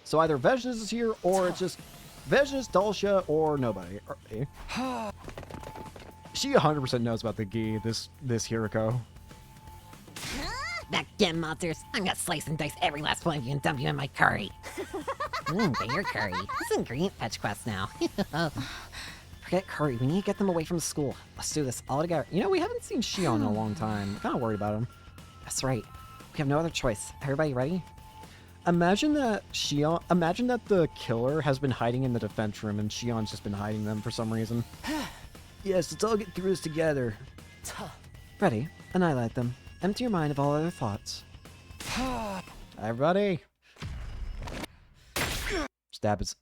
So either Vejnas is here, or it's just Vejnas, Dalsha, or nobody. She 100% knows about the gi, this Hiroko. Back again, monsters. I'm gonna slice and dice every last one of you and dump you in my curry. Your curry. This is ingredient fetch quest now. Forget curry. We need to get them away from the school. Let's do this all together. You know, we haven't seen Shion in a long time. I'm kind of worried about him. That's right. We have no other choice. Everybody ready? Imagine that the killer has been hiding in the defense room and Shion's just been hiding them for some reason. Yes, let's all get through this together. Ready? Annihilate them. Empty your mind of all other thoughts. Everybody! Stab his...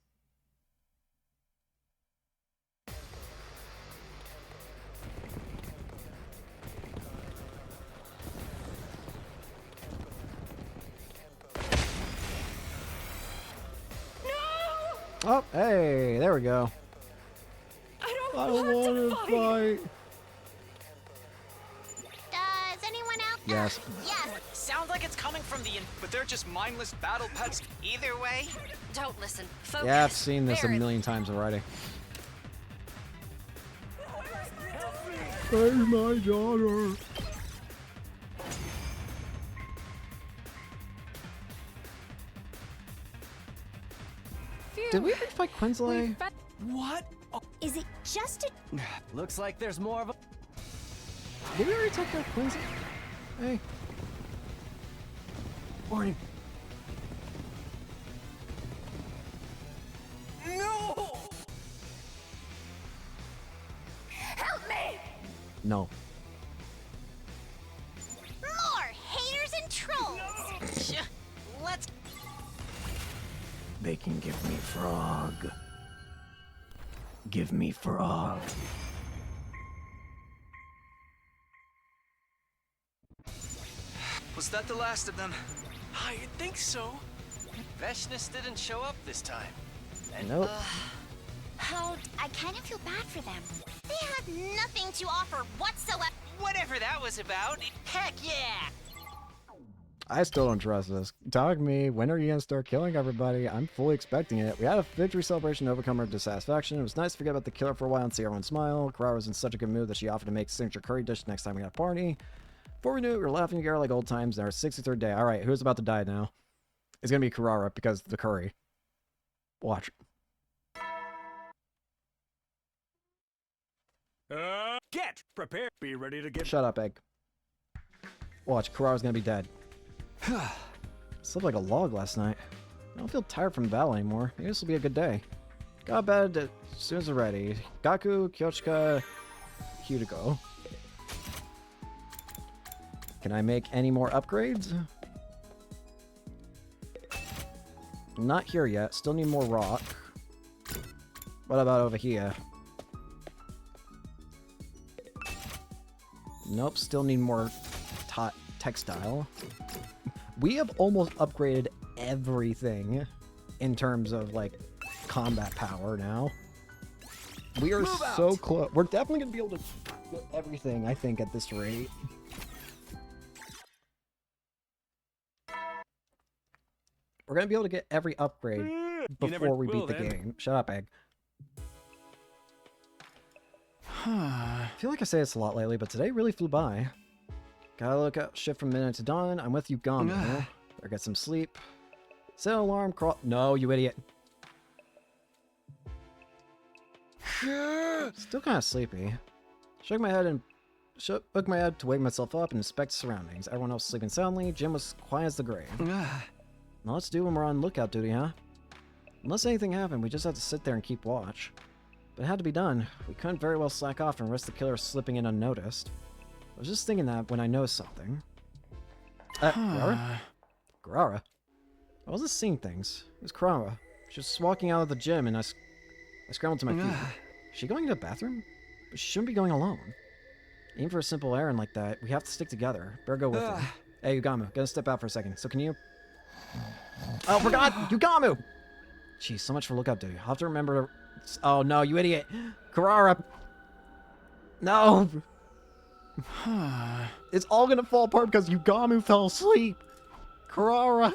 Oh, hey, there we go. I I don't want to fight. Does anyone else? Yes. Yes. Sounds like it's coming from the but they're just mindless battle pets. Either way. Don't listen. Focus. Yeah, I've seen this a Barely. million times already. Save my daughter. Did we ever fight Quinsley? What? Is it just a... Looks like there's more of a. Did we already talk about Quinsley? Hey. Morning. No! Help me! No. More haters and trolls! Let's... They can give me frog. Give me frog. Was that the last of them? I think so. Veshness didn't show up this time. Nope. How... I kind of feel bad for them. They have nothing to offer whatsoever. Whatever that was about. Heck yeah! I still don't trust this. Talk to me. When are you gonna start killing everybody? I'm fully expecting it. We had a victory celebration to overcome our dissatisfaction. It was nice to forget about the killer for a while and see everyone smile. Kara was in such a good mood that she offered to make signature curry dish next time we had a party. Before we knew it, we were laughing together like old times in our 63rd day. Alright, who's about to die now? It's gonna be Carrara because of the curry. Watch. Get prepared. Be ready to get. Shut up, Egg. Watch, Carrara's gonna be dead. Slept like a log last night. I don't feel tired from battle anymore. Maybe this will be a good day. Got to bed as soon as we're ready. Gaku, Kyochika, Hutago. Can I make any more upgrades? Not here yet. Still need more rock. What about over here? Nope, still need more textile. We have almost upgraded everything in terms of, like, combat power now. We are so close. We're definitely going to be able to get everything, I think, at this rate. We're going to be able to get every upgrade before we beat the game. Shut up, Egg. I feel like I say this a lot lately, but today really flew by. Gotta look out, shift from midnight to dawn. I'm with you, Gamu. Better get some sleep. Set an alarm, crawl. No, you idiot. Still kind of sleepy. Shook my head to wake myself up and inspect the surroundings. Everyone else sleeping soundly. Jim was quiet as the grave. Now let's do when we're on lookout duty, huh? Unless anything happened, we just have to sit there and keep watch. But it had to be done. We couldn't very well slack off and risk the killer slipping in unnoticed. I was just thinking that when I noticed something. Grara? Grara? I wasn't seeing things. It was Grara. She was walking out of the gym and I scrambled to my feet. Is she going to the bathroom? But she shouldn't be going alone. Even for a simple errand like that, we have to stick together. Better go with her. Hey, Yugamu, gonna step out for a second. So can you... Oh, forgot! Yugamu! Jeez, so much for lookout duty. I'll have to remember to... Oh, no, you idiot! Carrara! No! It's all gonna fall apart because Yugamu fell asleep! Carrara!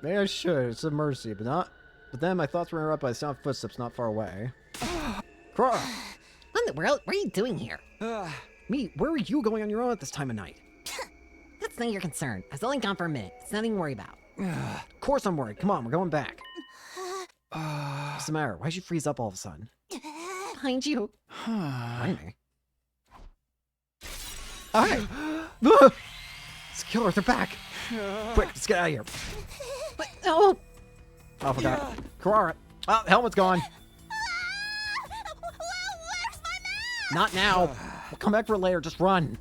Maybe I should. It's a mercy, but not... But then my thoughts were interrupted by the sound of footsteps not far away. Carrara! What in the world? What are you doing here? Me, where are you going on your own at this time of night? That's not your concern. I was only gone for a minute. It's nothing to worry about. Of course I'm worried. Come on, we're going back. What's the matter? Why'd you freeze up all of a sudden? Behind you. Behind me? Alright! Let's kill her, they're back! Quick, let's get out of here. But, no! Oh, I forgot. Carrara! Oh, helmet's gone! Where's my map? Not now! We'll come back for it later, just run!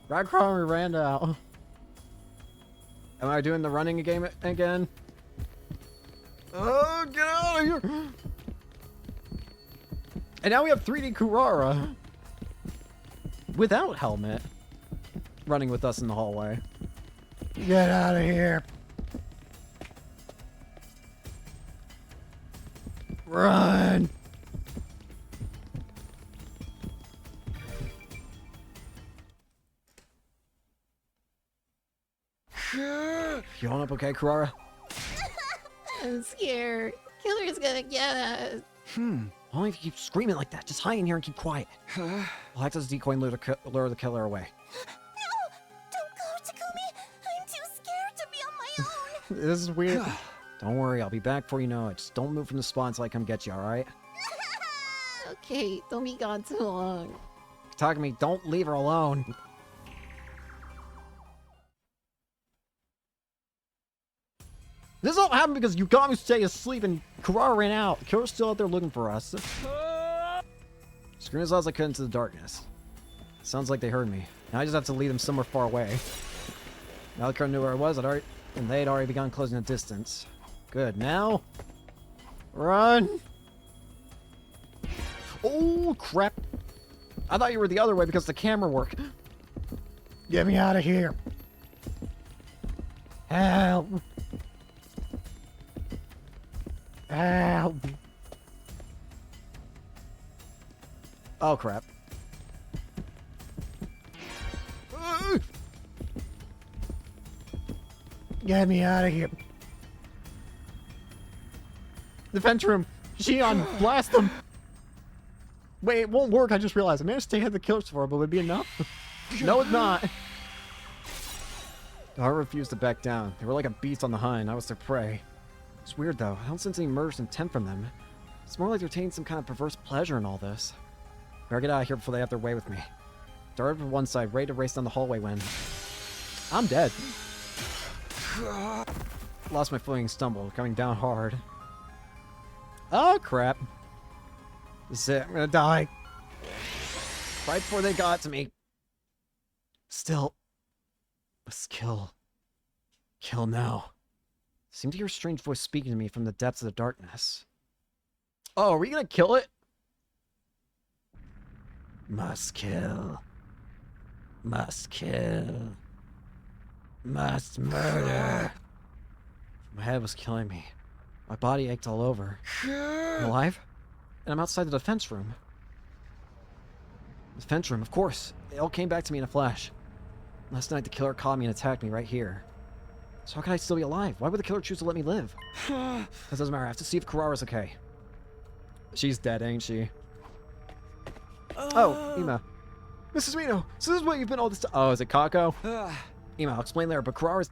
Right, Carrara ran out. Am I doing the running game again? Oh, get out of here! And now we have 3D Kurara. Without helmet. Running with us in the hallway. Get out of here. Run! You on up okay, Kurara? I'm scared. Killer's gonna get us. Only if you keep screaming like that. Just hide in here and keep quiet. I'll act as a decoy and lure the killer away. No! Don't go, Takumi! I'm too scared to be on my own! This is weird. Don't worry, I'll be back before you know it. Just don't move from the spot until I come get you, alright? Okay, don't be gone too long. Takumi, don't leave her alone. This all happened because Yugami stayed asleep and Kurara ran out. Killer's still out there looking for us. Scream as loud as I could into the darkness. Sounds like they heard me. Now I just have to lead them somewhere far away. Now the killer knew where I was, and they'd already begun closing the distance. Good. Now, run! Oh crap! I thought you were the other way because the camera worked. Get me out of here! Help! Help! Oh crap. Get me out of here. The vent room. Shion, blast them. Wait, it won't work. I just realized. I managed to hit the killers for it, but would it be enough? No, it's not. The heart refused to back down. They were like a beast on the hind. I was their prey. It's weird though. I don't sense any murderous intent from them. It's more like they're taking some kind of perverse pleasure in all this. Better get out of here before they have their way with me. Darted from one side, ready to race down the hallway when I'm dead. Lost my footing and stumbled, coming down hard. Oh crap. This is it. I'm gonna die. Right before they got to me. Still. Let's kill. Kill now. Seemed to hear a strange voice speaking to me from the depths of the darkness. Oh, are we gonna kill it? Must kill. Must kill. Must murder. My head was killing me. My body ached all over. I'm alive? And I'm outside the defense room. The defense room, of course. It all came back to me in a flash. Last night the killer caught me and attacked me right here. So how can I still be alive? Why would the killer choose to let me live? That doesn't matter. I have to see if Kurara's okay. She's dead, ain't she? Oh, Ima. Mrs. Mino, so this is what you've been all this time. Oh, is it Kako? Ima, I'll explain later, but Kurara's...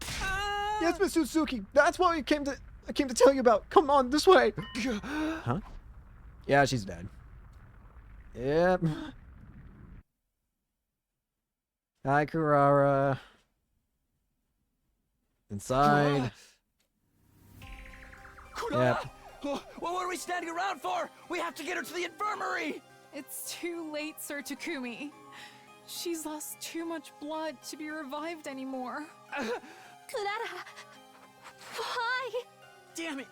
Yes, Miss Suzuki. That's what I came to tell you about. Come on, this way. Huh? Yeah, she's dead. Yep. Hi, Kurara. Inside. Yep. Well, what are we standing around for? We have to get her to the infirmary! It's too late, Sir Takumi. She's lost too much blood to be revived anymore. Clara, why? Damn it!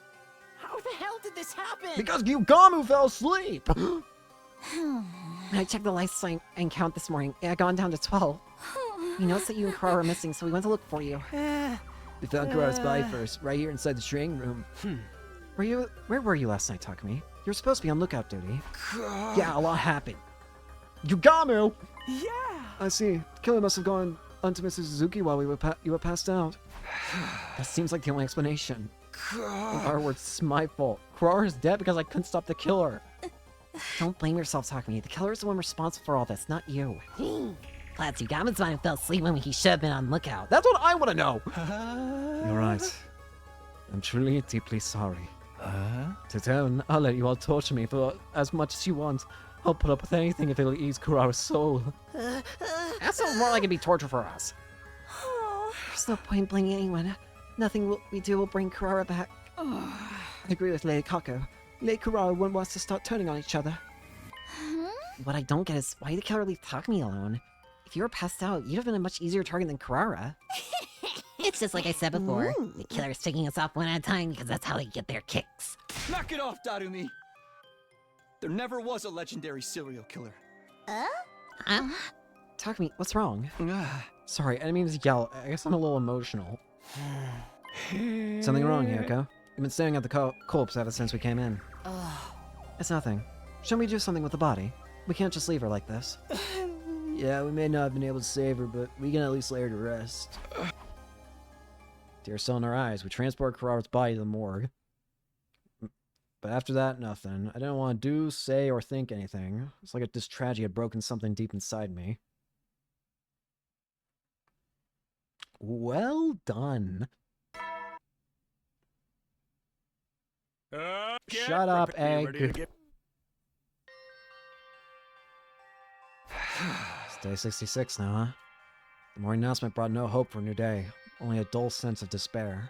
How the hell did this happen? Because Gyugamu fell asleep! I checked the life sign and count this morning. It had gone down to 12. He noticed that you and Kurara are missing, so we went to look for you. We found Kurara's body first, right here inside the training room. Where were you last night, Takumi? You were supposed to be on lookout duty. Yeah, a lot happened. Gyugamu! Yeah! I see. The killer must have gone onto Mrs. Suzuki while you were passed out. That seems like the only explanation. In our words, it's my fault. Kurara is dead because I couldn't stop the killer. Don't blame yourself, Takumi. The killer's the one responsible for all this, not you. Glatsugama's mind fell asleep when he should have been on lookout. That's what I want to know! You're right. I'm truly deeply sorry. Titone, I'll let you all torture me for as much as you want. I'll put up with anything if it'll ease Kurara's soul. That sounds more like it'd be torture for us. There's no point blaming anyone. Nothing we do will bring Kurara back. I agree with Lady Kako. Lady Kurara wouldn't want us to start turning on each other. What I don't get is why did the killer leave Takumi alone? If you were passed out, you'd have been a much easier target than Kurara. It's just like I said before. The killer's taking us off one at a time because that's how they get their kicks. Knock it off, Darumi! There never was a legendary serial killer. Takumi, what's wrong? Sorry, I didn't mean to yell. I guess I'm a little emotional. Something wrong, Yoko? You've been staring at the corpse ever since we came in. It's nothing. Shouldn't we do something with the body? We can't just leave her like this. Yeah, we may not have been able to save her, but we can at least lay her to rest. Tears still in our eyes, we transport Kurara's body to the morgue. But after that, nothing. I didn't want to do, say, or think anything. It's like this tragedy had broken something deep inside me. Well done. Shut up, egg. It's day 66 now, huh? The morning announcement brought no hope for a new day, only a dull sense of despair.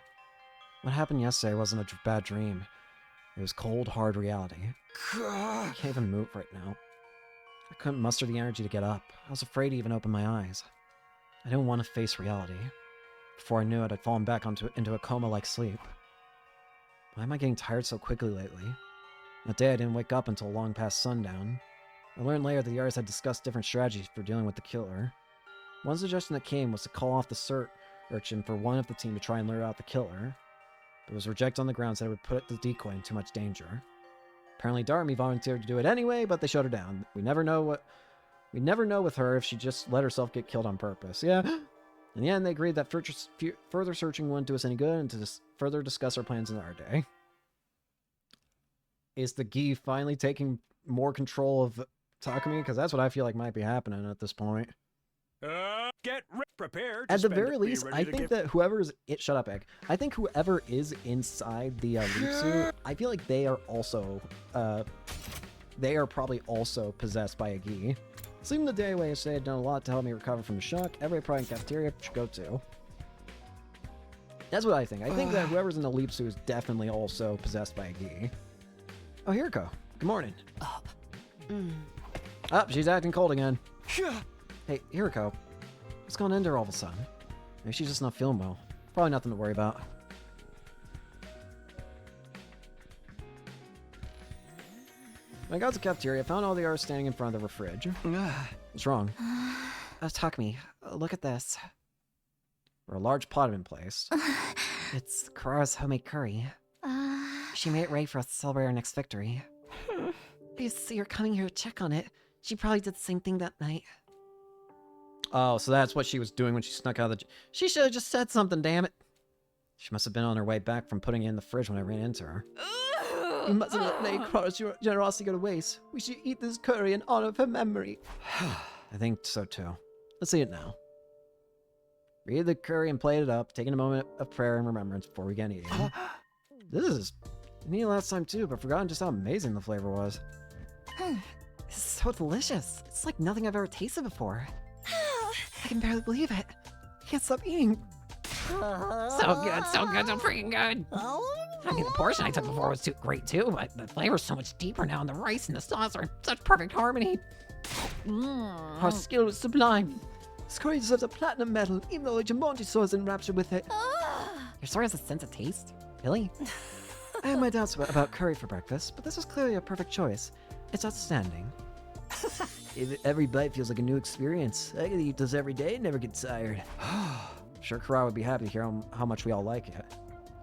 What happened yesterday wasn't a bad dream. It was cold, hard reality. I can't even move right now. I couldn't muster the energy to get up. I was afraid to even open my eyes. I didn't want to face reality. Before I knew it, I'd fallen back into a coma-like sleep. Why am I getting tired so quickly lately? That day I didn't wake up until long past sundown. I learned later that the artists had discussed different strategies for dealing with the killer. One suggestion that came was to call off the search urchin for one of the team to try and lure out the killer. But it was rejected on the grounds that it would put the decoy in too much danger. Apparently Darumi volunteered to do it anyway, but they shut her down. We never know with her if she just let herself get killed on purpose. Yeah. In the end, they agreed that further searching wouldn't do us any good and to further discuss our plans another day. Is the Gi finally taking more control of Takumi? Because that's what I feel like might be happening at this point. Get prepared. At the very least, I think that whoever is shut up, egg. I think whoever is inside the leap suit, I feel like they are also probably also possessed by a Gi. Sleeping the day away yesterday had done a lot to help me recover from the shock. Every private cafeteria should go to. That's what I think. I think that whoever's in the leap suit is definitely also possessed by a Gi. Oh, Hiriko. Good morning. She's acting cold again. Hey, Hiriko. What's going into her all of a sudden? Maybe she's just not feeling well. Probably nothing to worry about. When I got to the cafeteria, I found all the artists standing in front of the fridge. What's wrong? Takumi, look at this. Where a large pot had been placed. It's Kurara's homemade curry. She made it ready for us to celebrate our next victory. I see her coming here to check on it. She probably did the same thing that night. Oh, so that's what she was doing when she snuck out of the... She should have just said something, damn it. She must have been on her way back from putting it in the fridge when I ran into her. We mustn't let Lady Kurara's generosity go to waste. We should eat this curry in honor of her memory. I think so too. Let's eat it now. Read the curry and plate it up, taking a moment of prayer and remembrance before we get eating. This is... I needed last time too, but forgotten just how amazing the flavor was. It's so delicious. It's like nothing I've ever tasted before. I can barely believe it. I can't stop eating. So good, so freaking good. I mean, the portion I took before was great too, but the flavor's so much deeper now, and the rice and the sauce are in such perfect harmony. Her skill was sublime. This curry deserves a platinum medal, even though Jamonji saw us enraptured with it. Your story has a sense of taste? Really? I had my doubts about curry for breakfast, but this was clearly a perfect choice. It's outstanding. Every bite feels like a new experience. I could eat this every day and never get tired. Sure, Kurara would be happy to hear how much we all like it.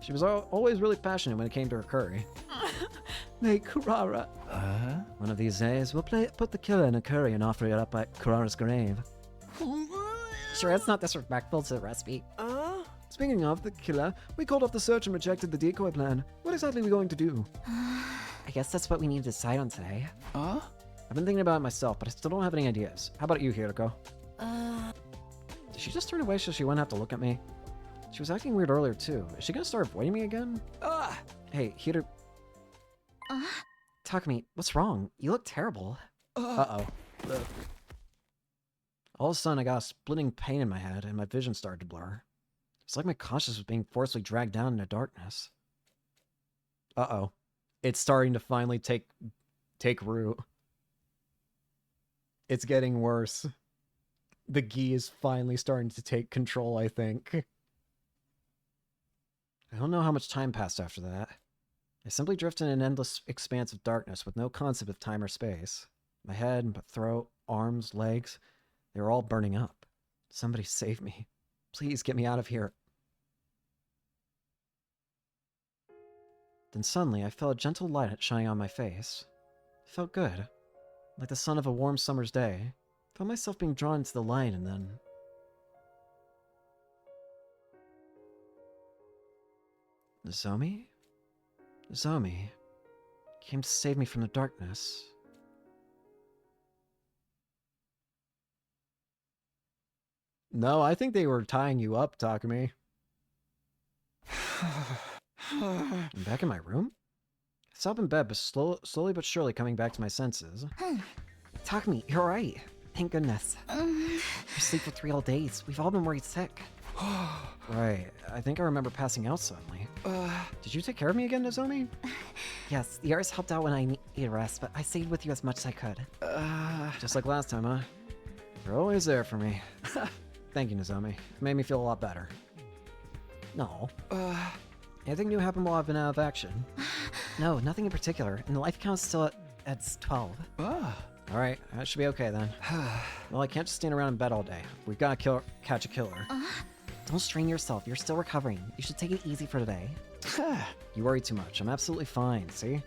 She was always really passionate when it came to her curry. Hey, Kurara. One of these days, we'll put the killer in a curry and offer it up at Kurara's grave. Sure, it's not disrespectful to the recipe. Speaking of the killer, we called off the search and rejected the decoy plan. What exactly are we going to do? I I guess that's what we need to decide on today. I've been thinking about it myself, but I still don't have any ideas. How about you, Hiroko? Did she just turn away so she wouldn't have to look at me? She was acting weird earlier, too. Is she gonna start avoiding me again? Hey, Hiroko... Takumi, what's wrong? You look terrible. Uh-oh. All of a sudden, I got a splitting pain in my head, and my vision started to blur. It's like my consciousness was being forcibly dragged down into darkness. Uh-oh. It's starting to finally take root. It's getting worse. The gi is finally starting to take control, I think. I don't know how much time passed after that. I simply drifted in an endless expanse of darkness with no concept of time or space. My head, my throat, arms, legs, they were all burning up. Somebody save me. Please get me out of here. Then suddenly I felt a gentle light shining on my face. It felt good. Like the sun of a warm summer's day. I felt myself being drawn into the light and then... Nozomi? Nozomi came to save me from the darkness. No, I think they were tying you up, Takumi. I'm back in my room? I sat up in bed, but slowly but surely coming back to my senses. Takumi, you're right. Thank goodness. You sleep for 3 whole days. We've all been worried sick. Right. I think I remember passing out suddenly. Did you take care of me again, Nozomi? Yes, the others helped out when I needed rest, but I stayed with you as much as I could. Just like last time, huh? You're always there for me. Thank you, Nozomi. It made me feel a lot better. No. Anything new happened while I've been out of action? No, nothing in particular, and the life count's still at 12. Alright, that should be okay then. Well, I can't just stand around in bed all day. We've got to catch a killer. Don't strain yourself. You're still recovering. You should take it easy for today. You worry too much. I'm absolutely fine, see? I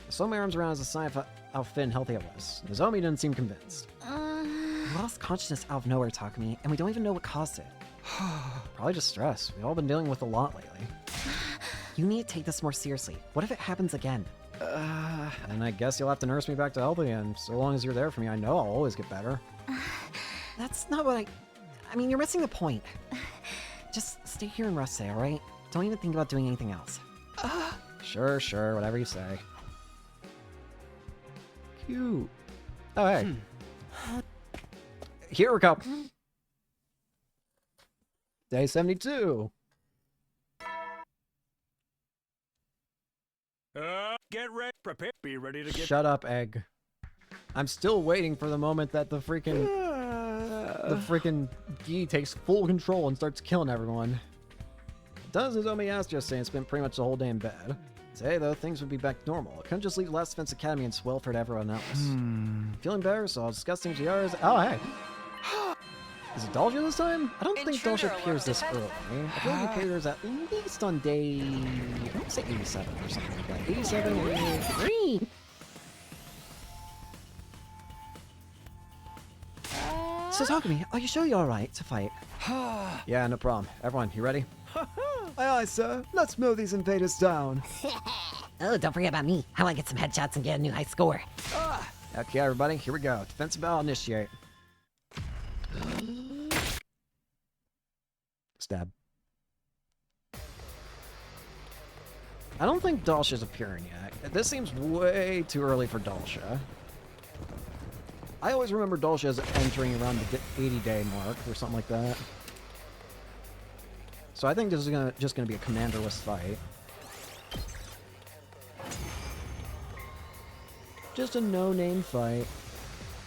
swung my arms around as a sign of how fit and healthy I was. Nozomi didn't seem convinced. You lost consciousness out of nowhere, Takumi, and we don't even know what caused it. Probably just stress. We've all been dealing with a lot lately. You need to take this more seriously. What if it happens again? And I guess you'll have to nurse me back to health again. So long as you're there for me, I know I'll always get better. That's not what I mean, you're missing the point. Just stay here and rest today, alright? Don't even think about doing anything else. Sure, whatever you say. Cute. Oh, hey. Here we go. Day 72. Get ready, prepare, be ready to get. Shut up, Egg. I'm still waiting for the moment that the freaking gi takes full control and starts killing everyone. It does as Omi asked yesterday and spent pretty much the whole day in bed. Today, though, things would be back to normal. I couldn't just leave Last Defense Academy and swell for everyone else. Feeling better, so I'll discuss things with yours. Oh, hey. Is it Dalsha this time? I don't think Dalsha appears this early. I feel like he appears at least on day... I'd say 87 or something like that. 87 or 83? So talk to me. Are you sure you're alright to fight? Yeah, no problem. Everyone, you ready? Aye, sir. Let's mow these invaders down. Oh, don't forget about me. I want to get some headshots and get a new high score. Okay, everybody, here we go. Defensive battle initiate. Stab. I don't think Dalsha's appearing yet. This seems way too early for Dalsha. I always remember Dalsha as entering around the 80-day mark or something like that. So I think this is just gonna be a commanderless fight. Just a no-name fight.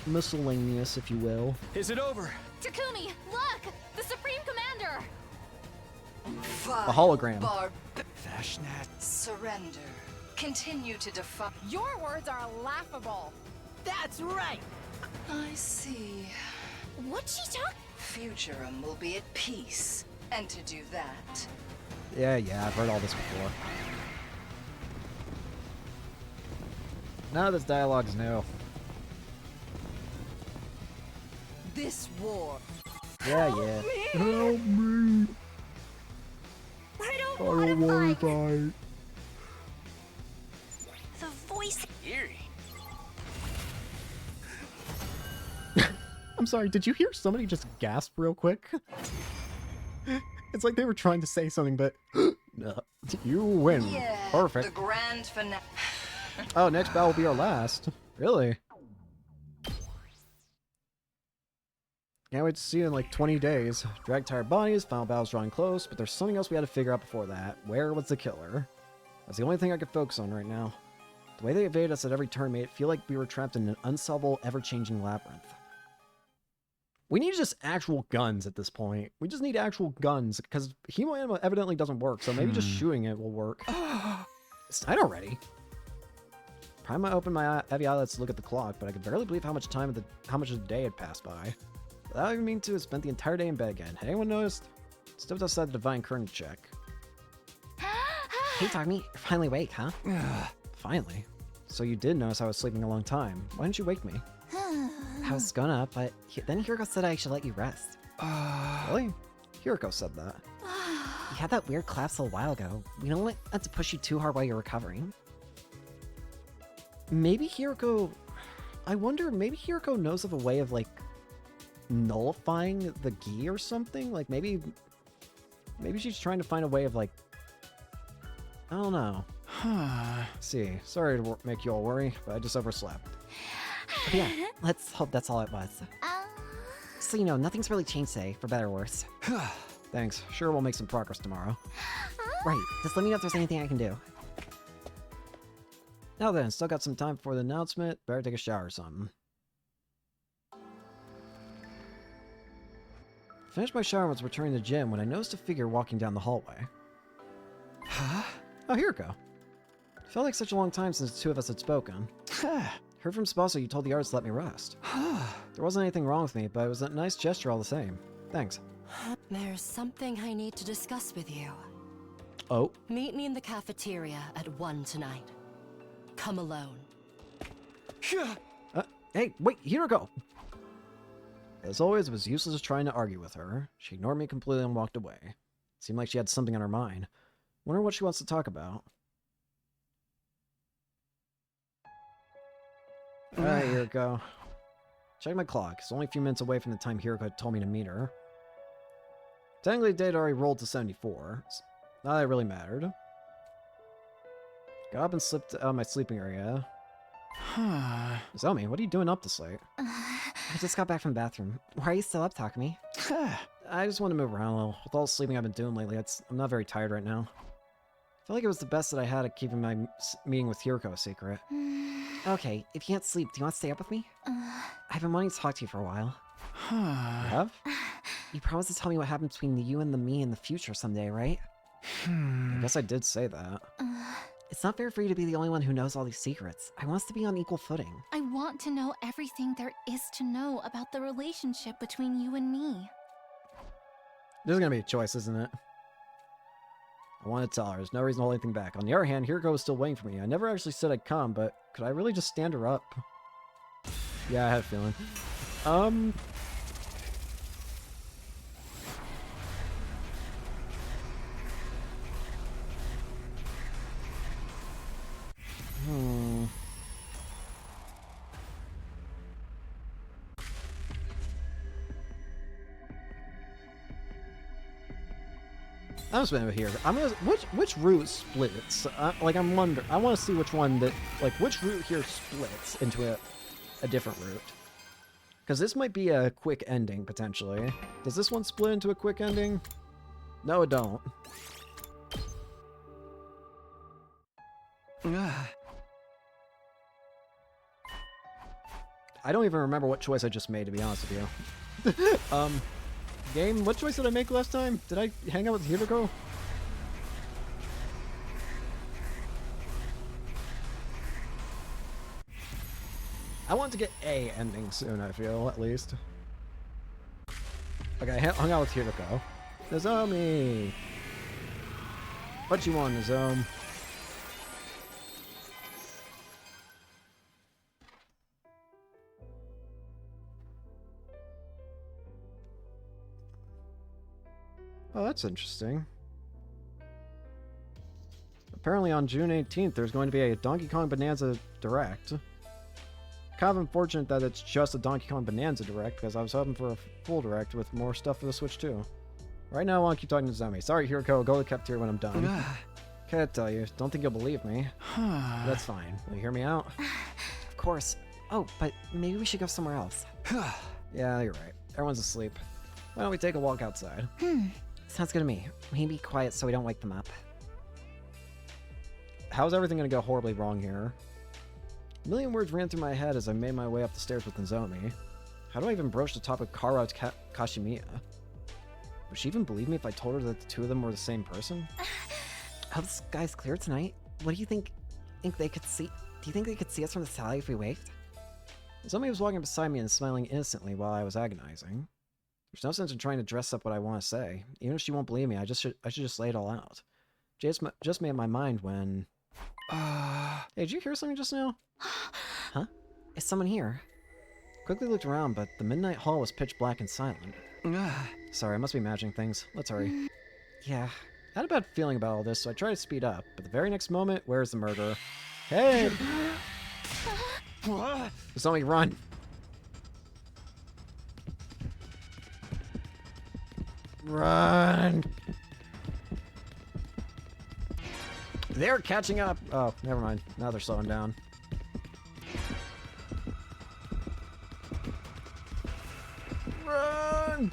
Miscellaneous, if you will. Is it over? Takumi, look! The Supreme Commander! A hologram. Fashnet. Surrender. Continue to defy. Your words are laughable. That's right. I see. What'd she talk? Futurum will be at peace. And to do that... Yeah, I've heard all this before. None of this dialogue's new. This war... Yeah. Help me! I don't want to fight. The I'm sorry, did you hear somebody just gasp real quick? It's like they were trying to say something, but no. You win. Yeah, Perfect. the grand finale. Oh, next battle will be our last. Really? Can't wait to see you in like 20 days. Drag tired bodies, final battle's drawing close, but there's something else we had to figure out before that. Where was the killer? That's the only thing I could focus on right now. The way they evaded us at every turn made it feel like we were trapped in an unsolvable, ever-changing labyrinth. We need just actual guns at this point. We just need actual guns, because Hemo Ammo evidently doesn't work, so maybe just shooting it will work. It's night already. Prime I opened my heavy eyelids to look at the clock, but I could barely believe how much time of the day had passed by. Without even meaning to, I spent the entire day in bed again. Had anyone noticed? Stepped outside the Divine Current to check. Hey, Dogme, you're finally awake, huh? Finally. So you did notice I was sleeping a long time. Why didn't you wake me? I was gonna, but then Hiroko said I should let you rest. Really? Hiroko said that. You had that weird collapse a little while ago. We don't want to push you too hard while you're recovering. Maybe Hiroko... I wonder, maybe Hiroko knows of a way of, like, nullifying the gi or something? Like, maybe she's trying to find a way of, like... I don't know. See, sorry to make you all worry, but I just overslept. But yeah, let's hope that's all it was. So, you know, nothing's really changed today, for better or worse. Thanks. Sure, we'll make some progress tomorrow. Right, just let me know if there's anything I can do. Now then, still got some time before the announcement. Better take a shower or something. Finished my shower and was returning to the gym when I noticed a figure walking down the hallway. Huh? Oh, Hiroko. It felt like such a long time since the two of us had spoken. Heard from Spasso you told the artist to let me rest. There wasn't anything wrong with me, but it was a nice gesture all the same. Thanks. There's something I need to discuss with you. Oh? Meet me in the cafeteria at 1 tonight. Come alone. Hey, wait, Hiroko! As always, it was useless trying to argue with her. She ignored me completely and walked away. It seemed like she had something on her mind. Wonder what she wants to talk about. Alright, Hiroko. Check my clock. It's only a few minutes away from the time Hiroko told me to meet her. Technically, the date already rolled to 74. Not that it really mattered. Got up and slipped out of my sleeping area. Nozomi, what are you doing up this late? I just got back from the bathroom. Why are you still up, Takumi? I just want to move around a little. With all the sleeping I've been doing lately, I'm not very tired right now. I feel like it was the best that I had at keeping my meeting with Hiroko a secret. Okay, if you can't sleep, do you want to stay up with me? I've been wanting to talk to you for a while. You have? You promised to tell me what happened between you and me in the future someday, right? I guess I did say that. It's not fair for you to be the only one who knows all these secrets. I want us to be on equal footing. I want to know everything there is to know about the relationship between you and me. There's gonna be a choice, isn't it? I want to tell her. There's no reason to hold anything back. On the other hand, Hiroko was still waiting for me. I never actually said I'd come, but could I really just stand her up? Yeah, I had a feeling. I'm spinning here. I'm gonna which route splits? Like I'm wondering. I want to see which one that which route here splits into a different route. Because this might be a quick ending potentially. Does this one split into a quick ending? No, it don't. I don't even remember what choice I just made, to be honest with you. Game, what choice did I make last time? Did I hang out with Hiroko? I want to get a ending soon, I feel, at least. Okay, I hung out with Hiroko. Nozomi! What you want, Nozome? Oh, that's interesting. Apparently on June 18th, there's going to be a Donkey Kong Bonanza Direct. Kind of unfortunate that it's just a Donkey Kong Bonanza Direct, because I was hoping for a full Direct with more stuff for the Switch too. Right now I want to keep talking to Nozomi. Sorry, Hiroko, go to the cafeteria when I'm done. Can't tell you. Don't think you'll believe me. That's fine. Will you hear me out? Of course. Oh, but maybe we should go somewhere else. Yeah, you're right. Everyone's asleep. Why don't we take a walk outside? Sounds good to me. Maybe be quiet so we don't wake them up. How's everything gonna go horribly wrong here? A million words ran through my head as I made my way up the stairs with Nozomi. How do I even broach the topic of Kara Kashimiya? Would she even believe me if I told her that the two of them were the same person? Oh, the sky's clear tonight. What do you think they could see? Do you think they could see us from the sally if we waked? Nozomi was walking beside me and smiling innocently while I was agonizing. There's no sense in trying to dress up what I want to say. Even if she won't believe me, I should just lay it all out. Just made up my mind when... Hey, did you hear something just now? Huh? Is someone here? Quickly looked around, but the midnight hall was pitch black and silent. Sorry, I must be imagining things. Let's hurry. Yeah. I had a bad feeling about all this, so I tried to speed up, but the very next moment, where's the murderer? Hey! Nozomi, run! Run! They're catching up! Oh, never mind. Now they're slowing down. Run!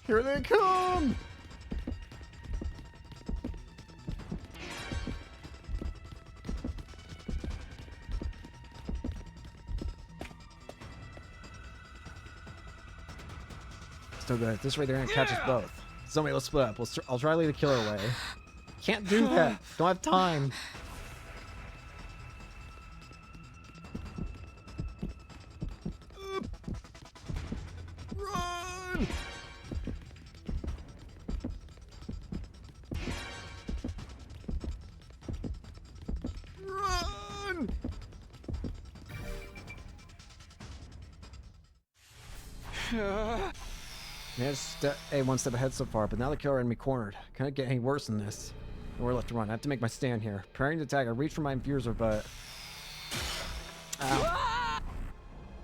Here they come! Still good. This way they're gonna catch us both. Somebody, let's split up. I'll try to lead the killer away. Can't do that. Don't have time. Run! Run! Managed to stay one step ahead so far, but now the killer had me cornered. Can't get any worse than this. Nowhere left to run. I have to make my stand here. Preparing to attack, I reach for my infuser, but... Ow.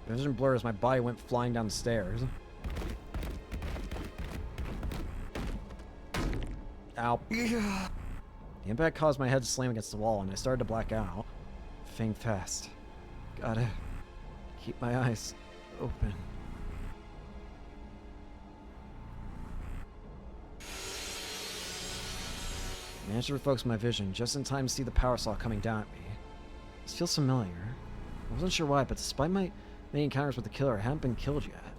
Vision blurred as my body went flying down the stairs. Ow. The impact caused my head to slam against the wall, and I started to black out. Fang fast. Gotta keep my eyes open. Managed to refocus my vision just in time to see the power saw coming down at me. This feels familiar. I wasn't sure why, but despite my many encounters with the killer, I haven't been killed yet.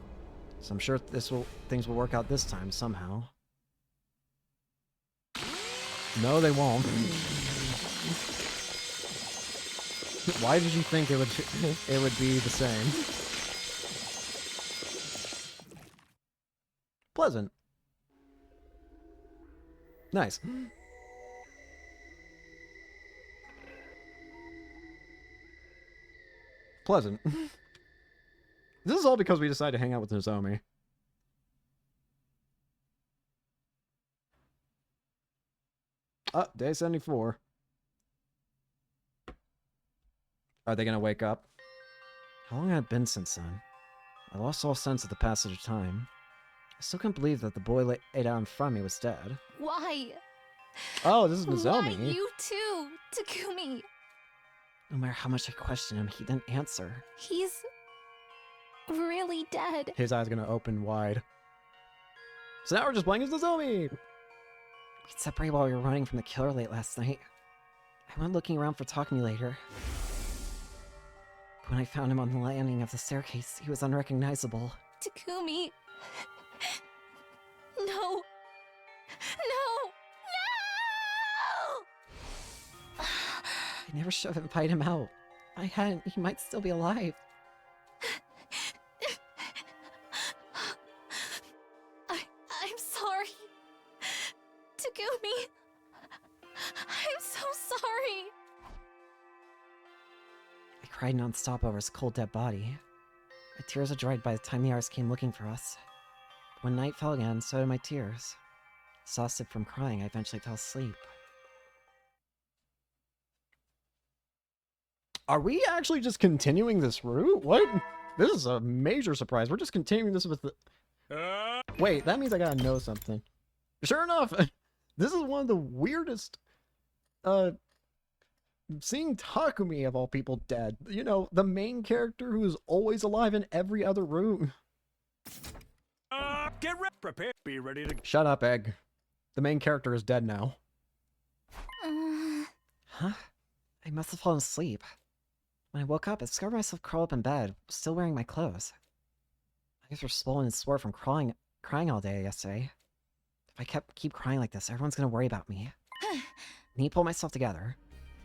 So I'm sure things will work out this time somehow. No, they won't. Why did you think it would be the same? Pleasant. Nice. Pleasant. This is all because we decided to hang out with Nozomi. Day 74. Are they gonna wake up? How long had it been since then? I lost all sense of the passage of time. I still can't believe that the boy laid out in front of me was dead. Why? Oh, this is Nozomi. Why you too, Takumi? No matter how much I questioned him, he didn't answer. He's really dead. His eyes gonna open wide. So now we're just playing as Nozomi! We'd separated while we were running from the killer late last night. I went looking around for Takumi later. But when I found him on the landing of the staircase, he was unrecognizable. Takumi. No. No! I never should have invited him out. If I hadn't, he might still be alive. I'm sorry. Takumi. I'm so sorry. I cried nonstop over his cold, dead body. My tears had dried by the time the others came looking for us. When night fell again, so did my tears. Exhausted from crying, I eventually fell asleep. Are we actually just continuing this route? What? This is a major surprise. We're just continuing this with the... Wait, that means I gotta know something. Sure enough, this is one of the weirdest... seeing Takumi, of all people, dead. You know, the main character who is always alive in every other room. Get ready, prepare, be ready to... Shut up, Egg. The main character is dead now. Huh? I must have fallen asleep. When I woke up, I discovered myself curled up in bed, still wearing my clothes. My eyes were swollen and sore from crying all day yesterday. If I keep crying like this, everyone's gonna worry about me. I need to pull myself together,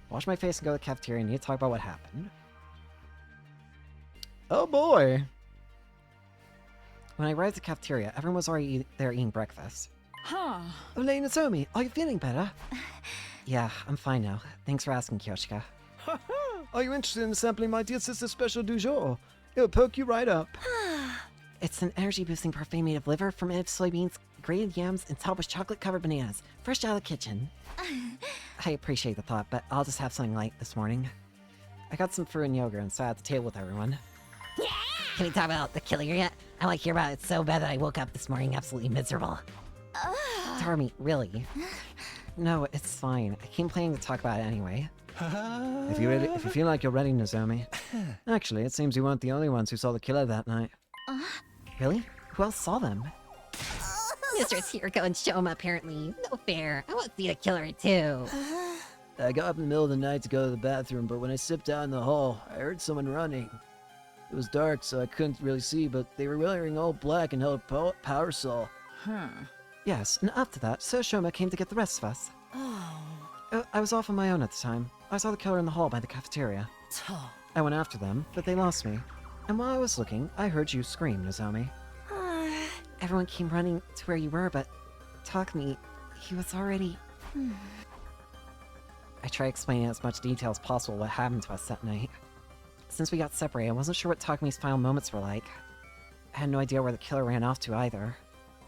wash my face and go to the cafeteria and need to talk about what happened. Oh boy! When I arrived at the cafeteria, everyone was already there eating breakfast. Huh. Oh, Nozomi, are you feeling better? Yeah, I'm fine now. Thanks for asking, Kyoshika. Are you interested in sampling my dear sister's special du jour? It'll perk you right up. It's an energy-boosting parfait made of liver, fermented soybeans, grated yams, and topped with chocolate-covered bananas, fresh out of the kitchen. I appreciate the thought, but I'll just have something light this morning. I got some fruit and yogurt and sat at the table with everyone. Can we talk about the killer yet? I want to hear about it so bad that I woke up this morning absolutely miserable. Tarmi, really? No, it's fine. I came planning to talk about it anyway. If you feel like you're ready, Nozomi. Actually, it seems you weren't the only ones who saw the killer that night. Really? Who else saw them? Mistress Hiroko and Shoma, apparently. No fair. I want to see the killer, too. I got up in the middle of the night to go to the bathroom, but when I stepped out in the hall, I heard someone running. It was dark, so I couldn't really see, but they were wearing all black and held a power saw. Yes, and after that, Sir Shoma came to get the rest of us. I was off on my own at the time. I saw the killer in the hall by the cafeteria. I went after them, but they lost me. And while I was looking, I heard you scream, Nozomi. Everyone came running to where you were, but Takumi, he was already... I tried explaining in as much detail as possible what happened to us that night. Since we got separated, I wasn't sure what Takumi's final moments were like. I had no idea where the killer ran off to either.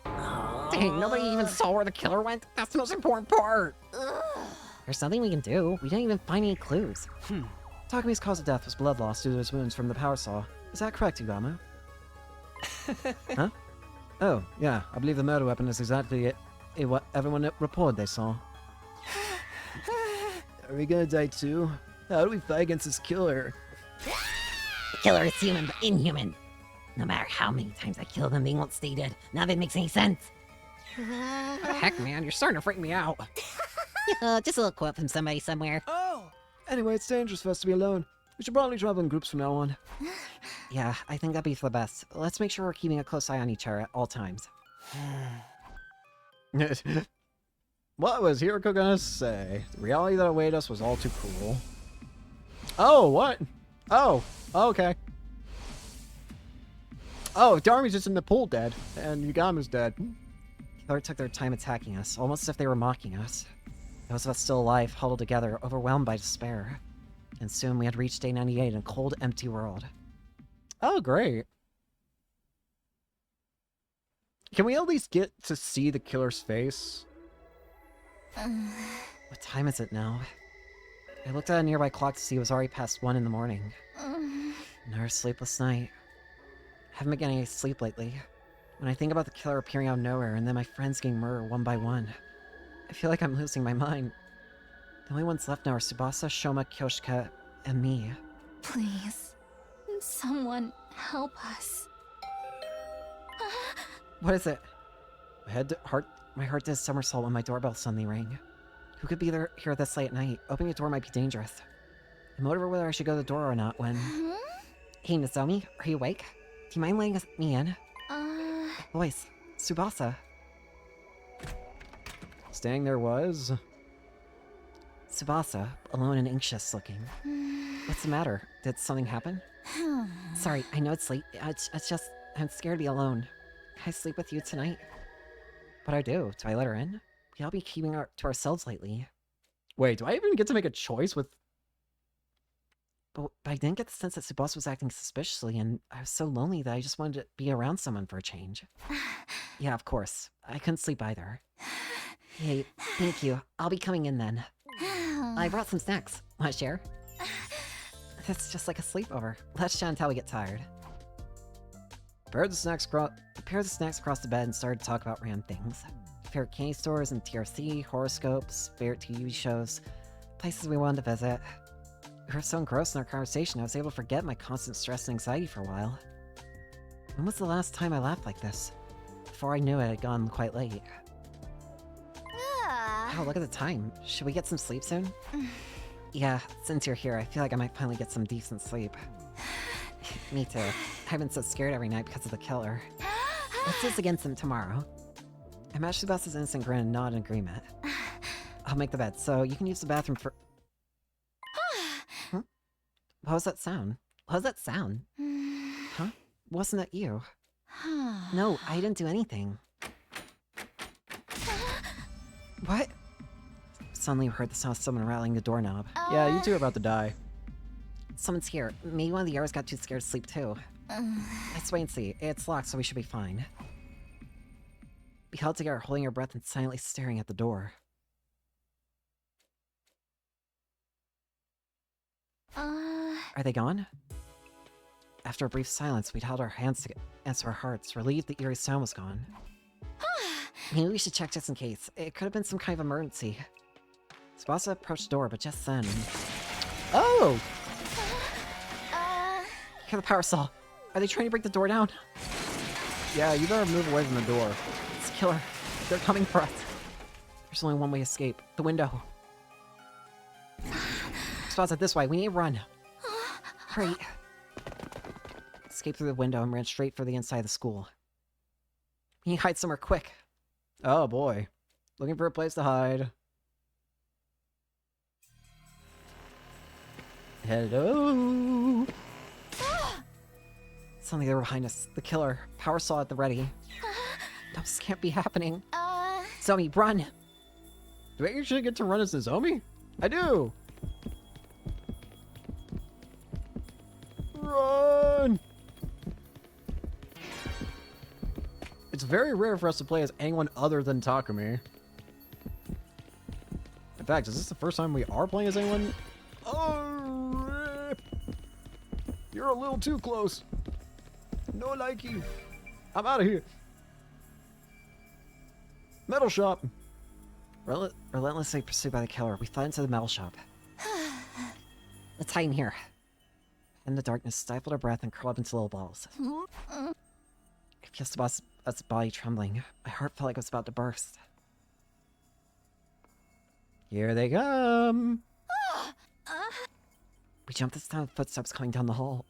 Dang, nobody even saw where the killer went? That's the most important part! There's nothing we can do. We didn't even find any clues. Takumi's cause of death was blood loss due to his wounds from the power saw. Is that correct, Ugamu? Huh? Oh, yeah. I believe the murder weapon is exactly what everyone reported they saw. Are we gonna die too? How do we fight against this killer? The killer is human, but inhuman. No matter how many times I kill them, they won't stay dead. None of it makes any sense. What the heck, man? You're starting to freak me out. Just a little quote from somebody somewhere. Anyway, it's dangerous for us to be alone. We should probably travel in groups from now on. Yeah, I think that'd be for the best. Let's make sure we're keeping a close eye on each other at all times. What was Hiroko gonna say? The reality that awaited us was all too cruel. Oh, what? Oh, okay. Oh, Darmi's just in the pool dead, and Yugama's dead. Killer took their time attacking us, almost as if they were mocking us. Those of us still alive huddled together, overwhelmed by despair. And soon we had reached day 98 in a cold, empty world. Oh, great. Can we at least get to see the killer's face? What time is it now? I looked at a nearby clock to see it was already past 1 in the morning. Another sleepless night. I haven't been getting any sleep lately. When I think about the killer appearing out of nowhere and then my friends getting murdered one by one, I feel like I'm losing my mind. The only ones left now are Tsubasa, Shoma, Kyoshika, and me. Please, someone help us. What is it? My heart did a somersault when my doorbell suddenly rang. Who could be there here this late at night? Opening a door might be dangerous. I'm not over whether I should go to the door or not when... Hey, Nozomi, are you awake? Do you mind letting me in? Voice, Tsubasa. Staying there was... Tsubasa, alone and anxious looking. What's the matter? Did something happen? Sorry, I know it's late. It's just, I'm scared to be alone. Can I sleep with you tonight? What do I do? Do I let her in? We all be keeping to ourselves lately. Wait, do I even get to make a choice with... But I didn't get the sense that Tsubasa was acting suspiciously, and I was so lonely that I just wanted to be around someone for a change. Yeah, of course. I couldn't sleep either. Hey, thank you. I'll be coming in then. I brought some snacks. Want to share? It's just like a sleepover. Let's chat until we get tired. Prepared the snacks across the bed and started to talk about random things. Favorite candy stores and TRC, horoscopes, favorite TV shows, places we wanted to visit. We were so engrossed in our conversation, I was able to forget my constant stress and anxiety for a while. When was the last time I laughed like this? Before I knew it had gone quite late. Oh, look at the time. Should we get some sleep soon? Yeah, since you're here, I feel like I might finally get some decent sleep. Me too. I've been so scared every night because of the killer. Let's do this against him tomorrow. I matched Tsubasa's innocent grin and nod in agreement. I'll make the bed, so you can use the bathroom for— Huh? What was that sound? What was that sound? Huh? Wasn't that you? No, I didn't do anything. What? Suddenly we heard the sound of someone rattling the doorknob. Yeah, you two are about to die. Someone's here. Maybe one of the others got too scared to sleep too. Let's wait and see. It's locked, so we should be fine. We held together, holding our breath and silently staring at the door. Are they gone? After a brief silence, we'd held our hands to answer our hearts, relieved the eerie sound was gone. Maybe we should check just in case. It could have been some kind of emergency. Tsubasa approached the door, but just then... Oh! Hear the power saw. Are they trying to break the door down? Yeah, you better move away from the door. It's a killer. They're coming for us. There's only one way to escape. The window. Tsubasa, this way. We need to run. Hurry. Escaped through the window and ran straight for the inside of the school. We need to hide somewhere quick. Oh boy. Looking for a place to hide. Hello? Suddenly they were behind us. The killer. Power saw at the ready. No, this can't be happening. Zomi, run! Do I actually get to run as Nozomi? I do! Run! It's very rare for us to play as anyone other than Takumi. In fact, is this the first time we are playing as anyone? Oh, rip. You're a little too close. No likey. I'm out of here. Metal shop. Relentlessly pursued by the killer, we fled into the metal shop. Let's hide in here. In the darkness, stifled our breath and curled up into little balls. I feel Tsubasa's body trembling. My heart felt like it was about to burst. Here they come. We jumped at the sound of footsteps coming down the hall.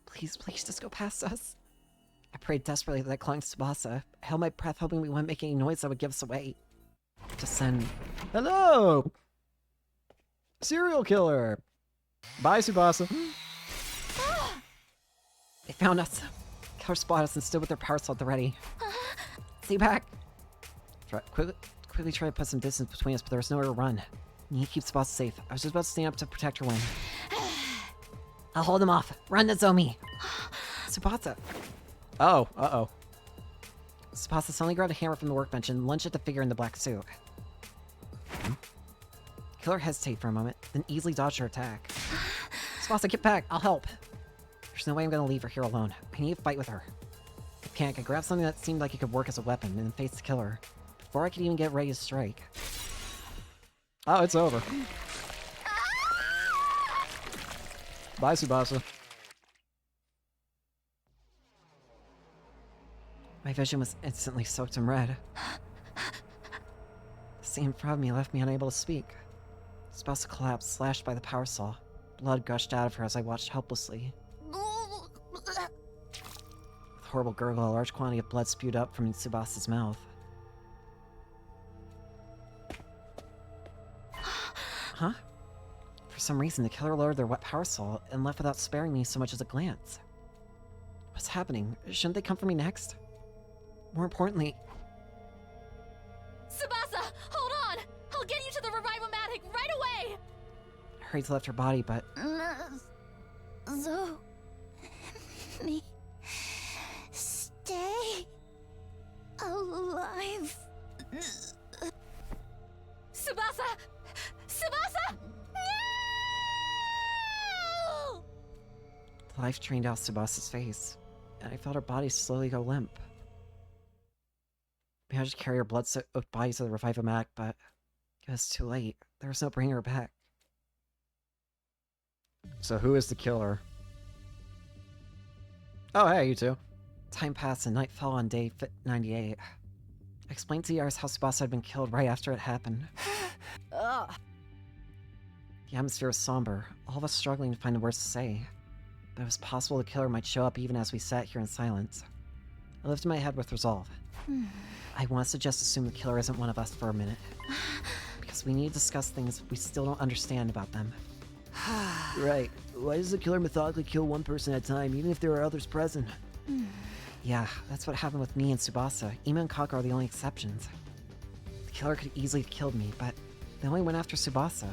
Please, please, just go past us. I prayed desperately that I clung to Tsubasa. I held my breath, hoping we wouldn't make any noise that would give us away. Just then... Hello! Serial killer! Bye, Tsubasa. They found us. Killer spotted us and stood with their power saw at the ready. Stay back! Quickly try to put some distance between us, but there was nowhere to run. We need to keep Tsubasa safe. I was just about to stand up to protect her when... I'll hold him off. Run, Nozomi! Tsubasa! Oh, uh-oh. Tsubasa suddenly grabbed a hammer from the workbench and lunged at the figure in the black suit. Killer hesitated for a moment, then easily dodged her attack. Tsubasa, get back! I'll help! There's no way I'm gonna leave her here alone. I need to fight with her. I panicked, I grabbed something that seemed like it could work as a weapon, and then faced the killer. Before I could even get ready to strike. Oh, it's over. Bye, Tsubasa. My vision was instantly soaked in red. The scene in front of me left me unable to speak. Tsubasa collapsed, slashed by the power saw. Blood gushed out of her as I watched helplessly. With a horrible gurgle, a large quantity of blood spewed up from Tsubasa's mouth. Huh? For some reason, the killer lowered their wet power saw and left without sparing me so much as a glance. What's happening? Shouldn't they come for me next? More importantly... Tsubasa, hold on! I'll get you to the Revive-O-Matic right away! I hurried to lift her body, but... Life drained out Tsubasa's face, and I felt her body slowly go limp. We managed to carry her blood-soaked body to the Revive-O-Matic, but it was too late. There was no bringing her back. So who is the killer? Oh, hey, you two. Time passed and night fell on day 98. I explained to Yaris how Tsubasa had been killed right after it happened. The atmosphere was somber, all of us struggling to find the words to say. But it was possible the killer might show up even as we sat here in silence. I lifted my head with resolve. I want us to just assume the killer isn't one of us for a minute. Because we need to discuss things we still don't understand about them. Right. Why does the killer methodically kill one person at a time, even if there are others present? Yeah, that's what happened with me and Tsubasa. Ima and Kaka are the only exceptions. The killer could easily have killed me, but they only went after Tsubasa.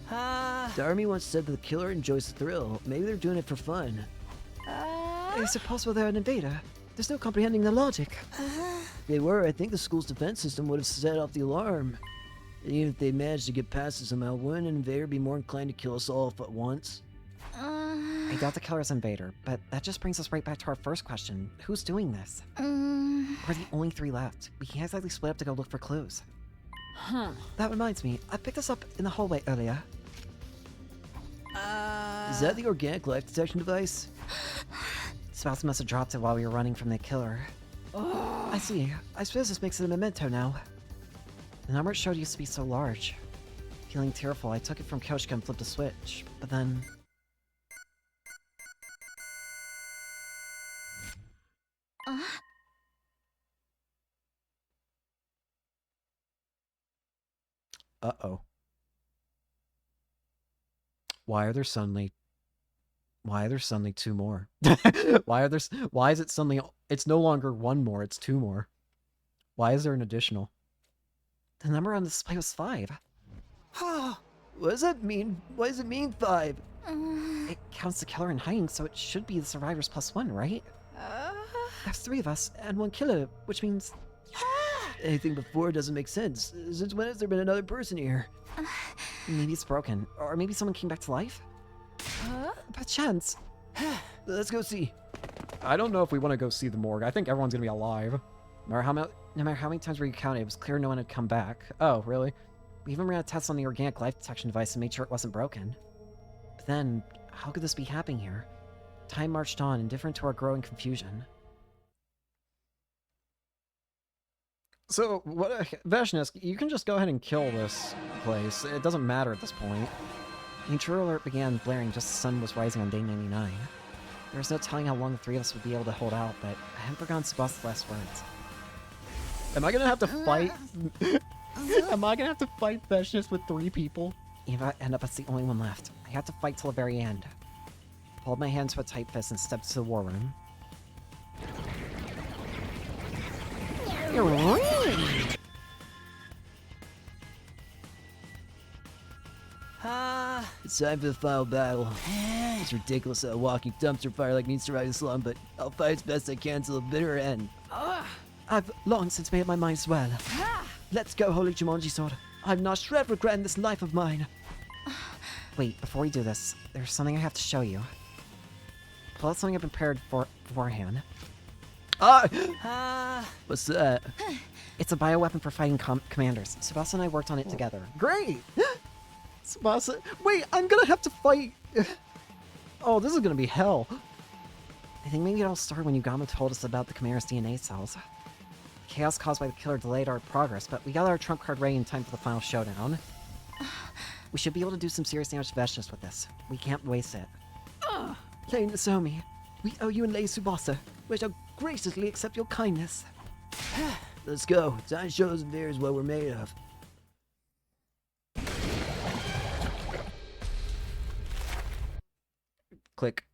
Darmy once said that the killer enjoys the thrill. Maybe they're doing it for fun. Is it possible they're an invader? There's no comprehending the logic. If they were, I think the school's defense system would have set off the alarm. And even if they managed to get past it somehow, wouldn't an invader be more inclined to kill us all at once? I doubt the killer's invader, but that just brings us right back to our first question. Who's doing this? We're the only 3 left. We can't exactly split up to go look for clues. That reminds me, I picked this up in the hallway earlier. Is that the organic life detection device? Spouse must have dropped it while we were running from the killer. I see. I suppose this makes it a memento now. The number it showed used to be so large. Feeling tearful, I took it from Koshika and flipped a switch, but then... Uh-oh. Why are there suddenly 2 more? Why is it suddenly, it's no longer 1 more, it's 2 more. Why is there an additional? The number on the display was 5. What does that mean? Why does it mean 5? It counts the killer in hiding, so it should be the survivors plus 1, right? There's 3 of us, and 1 killer, which means... Anything before doesn't make sense. Since when has there been another person here? Maybe it's broken, or maybe someone came back to life? Perchance. Let's go see. I don't know if we want to go see the morgue. I think everyone's gonna be alive. No matter how many times we recounted, it was clear no one had come back. Oh, really? We even ran a test on the organic life detection device and made sure it wasn't broken. But then, how could this be happening here? Time marched on, indifferent to our growing confusion. So, Vashnesk, you can just go ahead and kill this place. It doesn't matter at this point. The intruder alert began blaring just as the sun was rising on day 99. There was no telling how long the 3 of us would be able to hold out, but I hadn't forgotten Tsubasa's last words. Am I gonna have to fight? Am I gonna have to fight Vashnesk with 3 people? Eva ended up as the only one left. I had to fight till the very end. I pulled my hand to a tight fist and stepped to the war room. It's time for the final battle. It's ridiculous that a walking dumpster fire like me survived this long, but I'll fight as best I can till the bitter end. I've long since made up my mind as well. Let's go, Holy Jumanji Sword. I've not shred regret in this life of mine. Wait, before we do this, there's something I have to show you. Pull out something I prepared beforehand. What's that? It's a bioweapon for fighting commanders. Tsubasa and I worked on it together. Great! Tsubasa, wait, I'm gonna have to fight... Oh, this is gonna be hell. I think maybe it all started when Yugama told us about the Chimera's DNA cells. Chaos caused by the killer delayed our progress, but we got our trump card ready in time for the final showdown. We should be able to do some serious damage to Vashnesk with this. We can't waste it. Lady Nozomi, we owe you and Lady Tsubasa. We shall graciously accept your kindness. Let's go. Time shows invaders what we're made of. Click.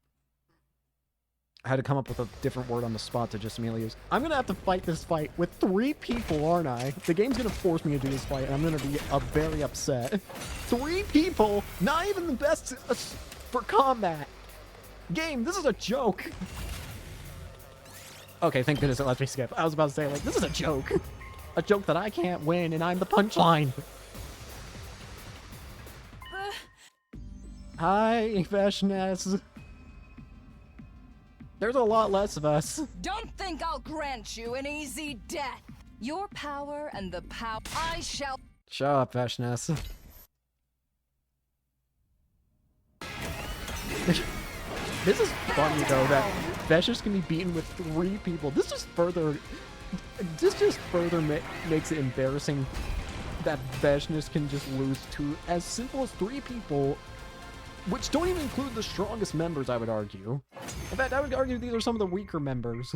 I had to come up with a different word on the spot to just immediately use. I'm gonna have to fight this fight with 3 people, aren't I? The game's gonna force me to do this fight, and I'm gonna be very upset. 3 people? Not even the best for combat. Game, this is a joke. Okay, thank goodness it lets me skip. I was about to say, like, this is a joke. A joke that I can't win, and I'm the punchline. Hi, Vashnesk. There's a lot less of us. Don't think I'll grant you an easy death. Your power and the power I shall. Shut up, Veshness. This is funny though that Veshness can be beaten with 3 people. This just further makes it embarrassing that Veshness can just lose to as simple as 3 people, which don't even include the strongest members, I would argue. In fact, I would argue these are some of the weaker members.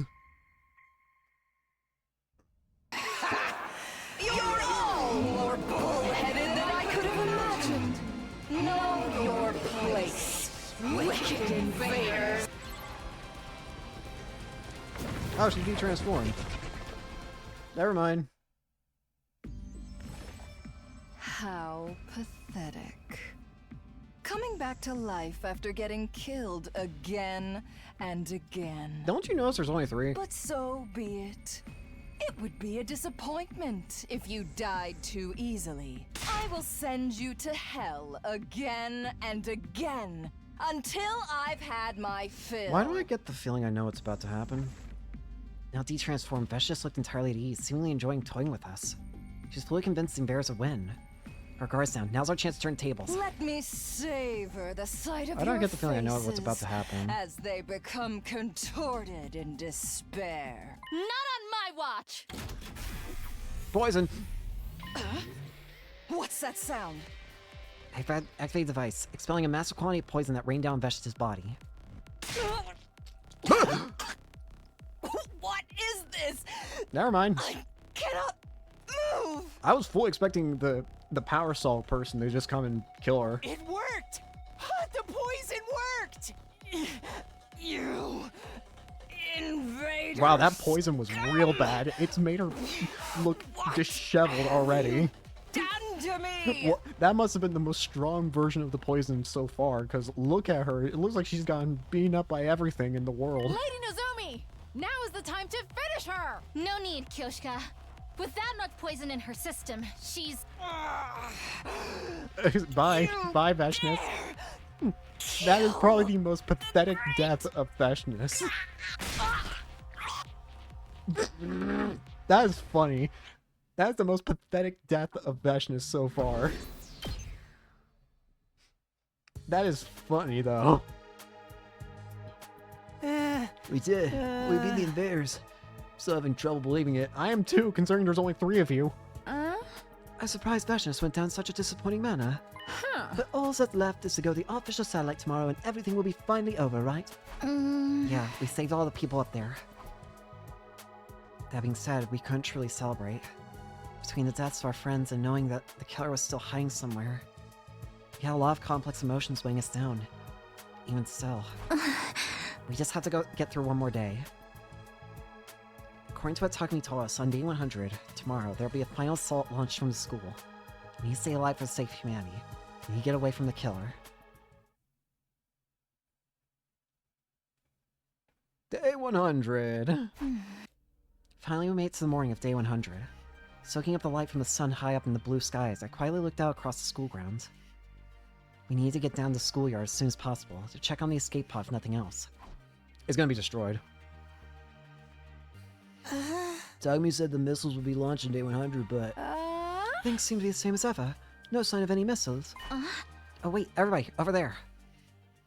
You're all more bullheaded than I could have imagined. Know your place, wicked invaders. Oh, she de-transformed. Never mind. How pathetic. Coming back to life after getting killed again and again. Don't you notice there's only 3? But so be it. It would be a disappointment if you died too easily. I will send you to hell again and again until I've had my fill. Why do I get the feeling I know what's about to happen? Now de-transformed, Vesh just looked entirely at ease, seemingly enjoying toying with us. She's fully convinced the Bears would win. Our guards down. Now's our chance to turn tables. Let me savor the sight of I don't your get the feeling I know what's faces about to happen. as they become contorted in despair. Not on my watch! Poison! What's that sound? Activate device, expelling a massive quantity of poison that rained down Vesh's body. What is this? Never mind. I cannot move. I was fully expecting the power salt person to just come and kill her. It worked. The poison worked. You invaders. Wow, that poison was real bad. It's made her look disheveled already. Done to me. Well, that must have been the most strong version of the poison so far, because look at her. It looks like she's gotten beaten up by everything in the world. Lady Nozomi! Now is the time to finish her! No need, Kyoshka. With that much poison in her system, she's... Bye. Bye, Veshness. That is probably the most pathetic death of Veshness. That is funny. That is the most pathetic death of Veshness so far. That is funny, though. We did. We beat the invaders. Still having trouble believing it. I am too, considering there's only 3 of you. I'm surprised Veshness went down such a disappointing manner. But all that's left is to go to the official satellite tomorrow and everything will be finally over, right? Yeah, we saved all the people up there. That being said, we couldn't truly celebrate. Between the deaths of our friends and knowing that the killer was still hiding somewhere, we had a lot of complex emotions weighing us down. Even still. We just have to get through one more day. According to what Takumi told us, on day 100, tomorrow, there'll be a final assault launched from the school. We need to stay alive for the sake of humanity. We need to get away from the killer. Day 100! Finally, we made it to the morning of day 100. Soaking up the light from the sun high up in the blue skies, I quietly looked out across the school grounds. We need to get down to the schoolyard as soon as possible to check on the escape pod if nothing else. It's gonna be destroyed. Takumi said the missiles would be launched on day 100, but... Things seem to be the same as ever. No sign of any missiles. Oh wait, everybody, over there.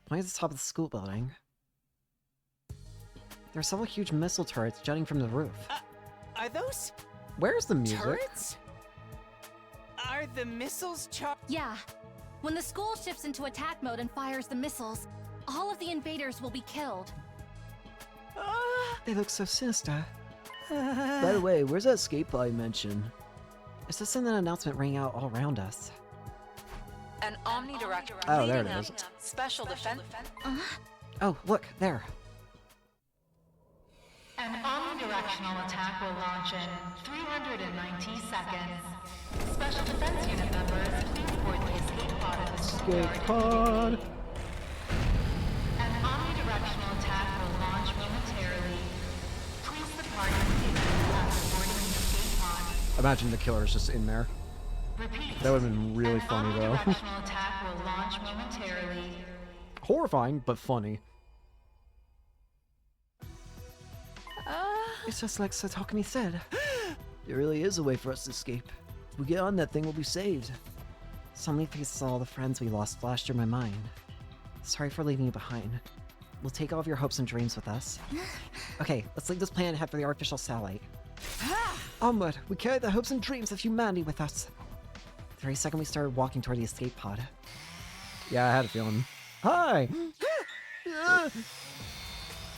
Point at the top of the school building. There are several huge missile turrets jutting from the roof. Are those Where's the music? turrets? Are the missiles Yeah. When the school shifts into attack mode and fires the missiles, all of the invaders will be killed. They look so sinister. By the way, where's that escape pod I mentioned? It's just in an announcement ringing out all around us. An omnidirectional. Oh, there it is. Special defense. Oh, look, there. An omnidirectional attack will launch in 390 seconds. Special defense unit members, please board the escape pod at the schoolyard. Escape pod. An omnidirectional attack will launch momentarily. Please depart immediately after boarding the escape pod. Imagine the killer is just in there. Repeat. That would have been really funny, though. An omnidirectional attack will launch momentarily. Horrifying, but funny. It's just like Satokumi said. There really is a way for us to escape. If we get on that thing, we'll be saved. So many faces of all the friends we lost flashed through my mind. Sorry for leaving you behind. We'll take all of your hopes and dreams with us. Okay, let's leave this planet and head for the artificial satellite. Onward, we carry the hopes and dreams of humanity with us. The very second we started walking toward the escape pod. Yeah, I had a feeling. Hi!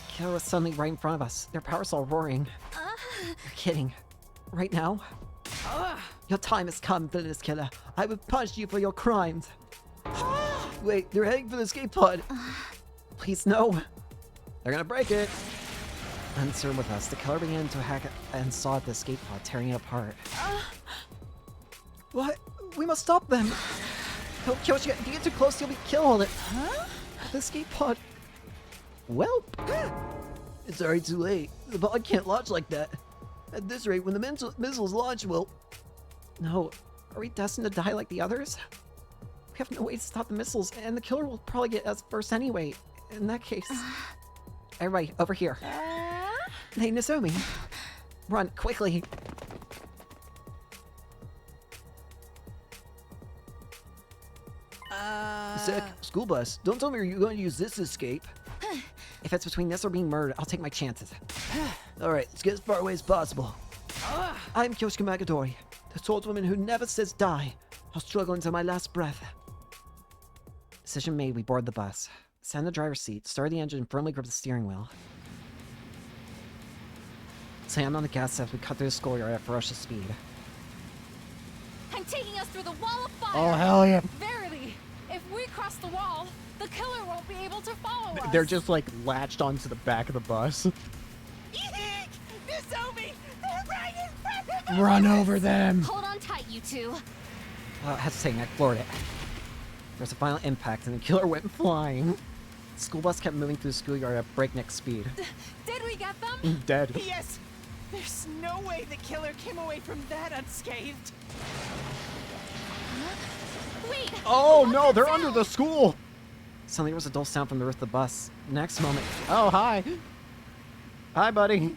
Killer was suddenly right in front of us. Their power's all roaring. You're kidding. Right now? Your time has come, villainous killer. I will punish you for your crimes. Wait, they're heading for the escape pod. Please, no. They're gonna break it. Uncertain with us, the killer began to hack it and saw the escape pod, tearing it apart. What? We must stop them. Help, Kyoshi, if you get too close, you'll be killed. The escape pod. Well, it's already too late. The pod can't launch like that. At this rate, when the missiles launch, well... No, are we destined to die like the others? We have no way to stop the missiles, and the killer will probably get us first anyway. In that case... Everybody, over here. Hey, Nozomi. Run, quickly. Sec, school bus. Don't tell me you're going to use this escape. If it's between this or being murdered, I'll take my chances. Alright, let's get as far away as possible. I'm Kyoshika Magadori, the swordswoman who never says die. I'll struggle until my last breath. Decision made, we board the bus. Sat in the driver's seat, started the engine, and firmly gripped the steering wheel. Slammed on the gas as we cut through the schoolyard at ferocious speed. I'm taking us through the wall of fire! Oh, hell yeah. Verily, if we cross the wall, the killer won't be able to follow us! They're just like latched onto the back of the bus. Eek! Nozomi! They're right in front of us! Run over them! Hold on tight, you two. Without hesitating, I floored it. There was a violent impact, and the killer went flying. The school bus kept moving through the schoolyard at breakneck speed. Did we get them? Dead. Yes! There's no way the killer came away from that unscathed. Wait! Oh no, they're under the school! Suddenly there was a dull sound from the roof of the bus. Next moment... Oh, hi. Hi, buddy.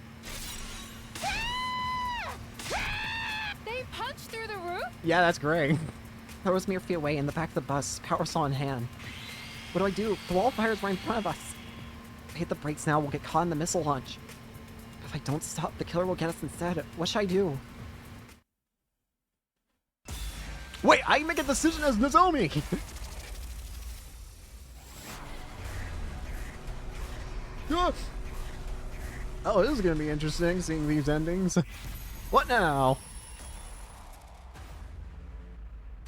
They punched through the roof? Yeah, that's great. I was mere feet away in the back of the bus, power saw in hand. What do? The wall of fire is right in front of us. If I hit the brakes now, we'll get caught in the missile launch. If I don't stop, the killer will get us instead. What should I do? Wait, I make a decision as Nozomi! Oh, this is gonna be interesting, seeing these endings. What now?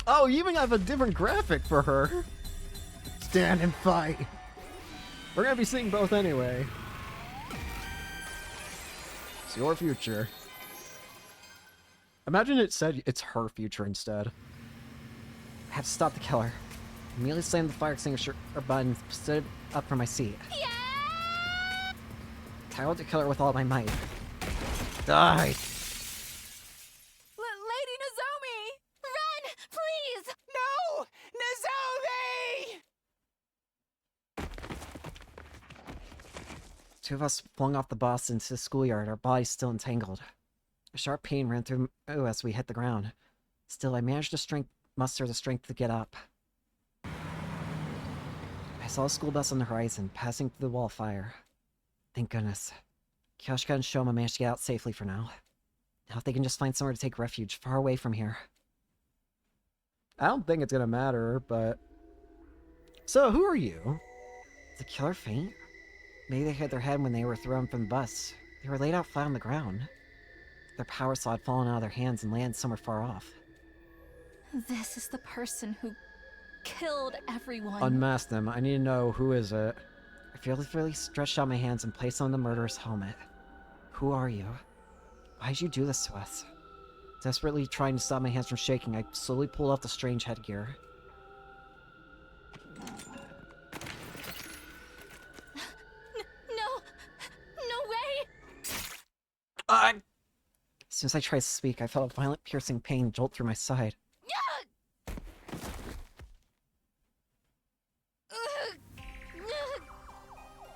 Oh, you even have a different graphic for her. Stand and fight. We're gonna be seeing both anyway. It's your future. Imagine it said it's her future instead. I have to stop the killer. I immediately slammed the fire extinguisher button, stood up from my seat. Yeah! Tackled the killer with all my might. Die! Lady Nozomi! Run, please! No! Nozomi! Two of us flung off the bus into the schoolyard, our bodies still entangled. A sharp pain ran through as we hit the ground. Still, I managed to muster the strength to get up. I saw a school bus on the horizon, passing through the wall of fire. Thank goodness. Kyoshika and Shoma managed to get out safely for now. Now if they can just find somewhere to take refuge, far away from here. I don't think it's gonna matter, but... So, who are you? Did the killer faint? Maybe they hit their head when they were thrown from the bus. They were laid out flat on the ground. Their power saw had fallen out of their hands and landed somewhere far off. This is the person who killed everyone. Unmask them. I need to know who is it. I fearlessly stretched out my hands and placed on the murderer's helmet. Who are you? Why did you do this to us? Desperately trying to stop my hands from shaking, I slowly pulled off the strange headgear. No way! As soon as I tried to speak, I felt a violent piercing pain jolt through my side.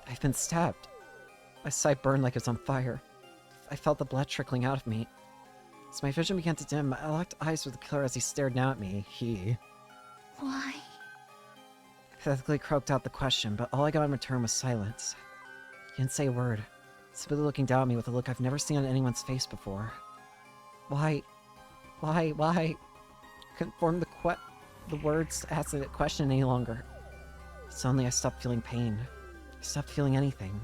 I've been stabbed. My side burned like it's on fire. I felt the blood trickling out of me. As my vision began to dim, I locked eyes with the killer as he stared down at me. Why? I pathetically croaked out the question, but all I got in return was silence. He didn't say a word, simply looking down at me with a look I've never seen on anyone's face before. Why? I couldn't form the words to ask the question any longer. Suddenly I stopped feeling pain. I stopped feeling anything.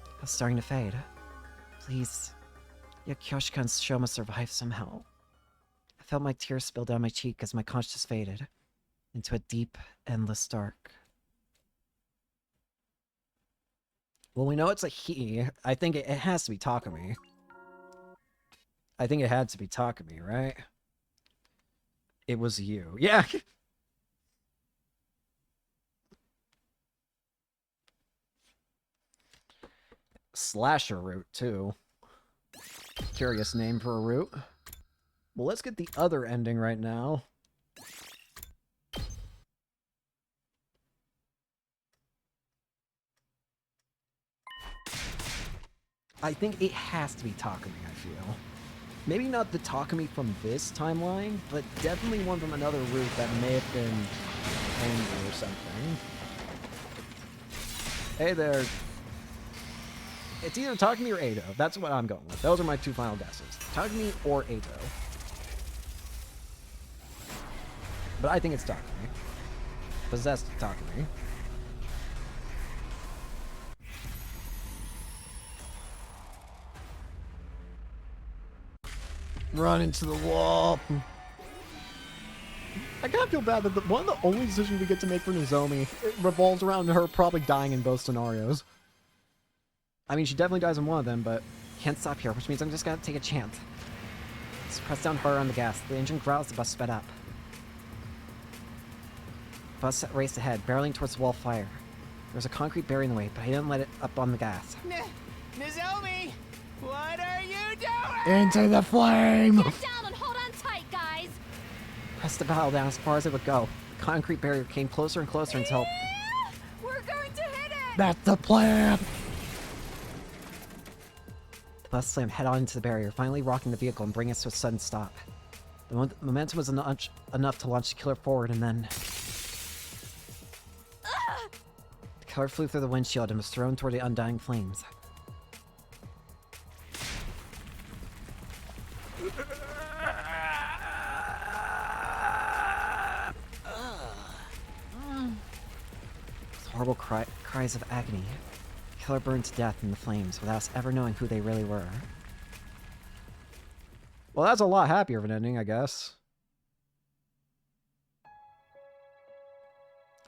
I was starting to fade. Please, Kyoshika and Shoma survived somehow. I felt my tears spill down my cheek as my consciousness faded into a deep, endless dark. Well, we know it's a he. I think it has to be Takumi. I think it had to be Takumi, right? It was you. Yeah! Slasher route, too. Curious name for a route. Well, let's get the other ending right now. I think it has to be Takumi, I feel. Maybe not the Takumi from this timeline, but definitely one from another route that may have been angry or something. Hey there. It's either Takumi or Edo. That's what I'm going with. Those are my two final guesses. Takumi or Edo. But I think it's Takumi. Possessed Takumi. Run into the wall. I kind of feel bad that one of the only decisions we get to make for Nozomi revolves around her probably dying in both scenarios. I mean, she definitely dies in one of them, but can't stop here, which means I'm just gonna take a chance. Just press down harder on the gas. The engine growls, the bus sped up. The bus raced ahead, barreling towards the wall of fire. There was a concrete barrier in the way, but I didn't let it up on the gas. Nozomi, what are you doing? Into the flame! Get down and hold on tight, guys! Pressed the pedal down as far as it would go. The concrete barrier came closer and closer until... We're going to hit it! That's the plan! The bus slammed head-on into the barrier, finally rocking the vehicle and bringing us to a sudden stop. The momentum was enough to launch the killer forward, and then... The killer flew through the windshield and was thrown toward the undying flames. Horrible cries of agony. The killer burned to death in the flames without us ever knowing who they really were. Well, that's a lot happier of an ending, I guess.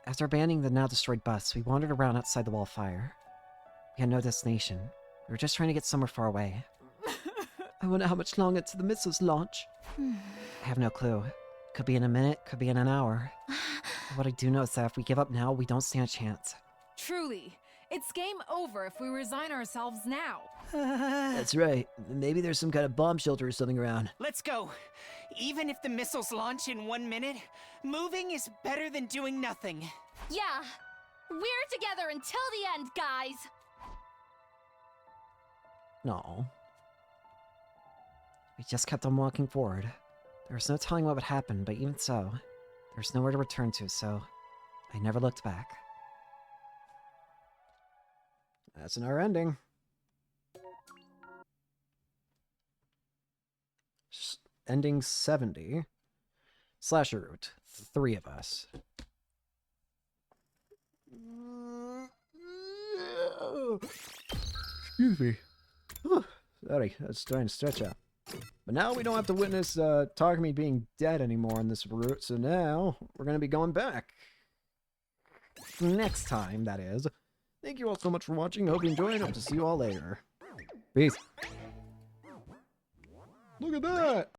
After abandoning the now-destroyed bus, we wandered around outside the wall of fire. We had no destination. We were just trying to get somewhere far away. I wonder how much longer to the missiles launch. I have no clue. Could be in a minute, could be in an hour. What I do know is that if we give up now, we don't stand a chance. Truly, it's game over if we resign ourselves now. That's right. Maybe there's some kind of bomb shelter or something around. Let's go. Even if the missiles launch in 1 minute, moving is better than doing nothing. Yeah, we're together until the end, guys. No. We just kept on walking forward. There was no telling what would happen, but even so, there was nowhere to return to, so I never looked back. That's in our ending. Ending 70. Slasher route. 3 of us. Excuse me. Sorry, I was trying to stretch out. But now we don't have to witness Takumi being dead anymore on this route, so now we're going to be going back. Next time, that is. Thank you all so much for watching. Hope you enjoyed. Hope to see you all later. Peace. Look at that!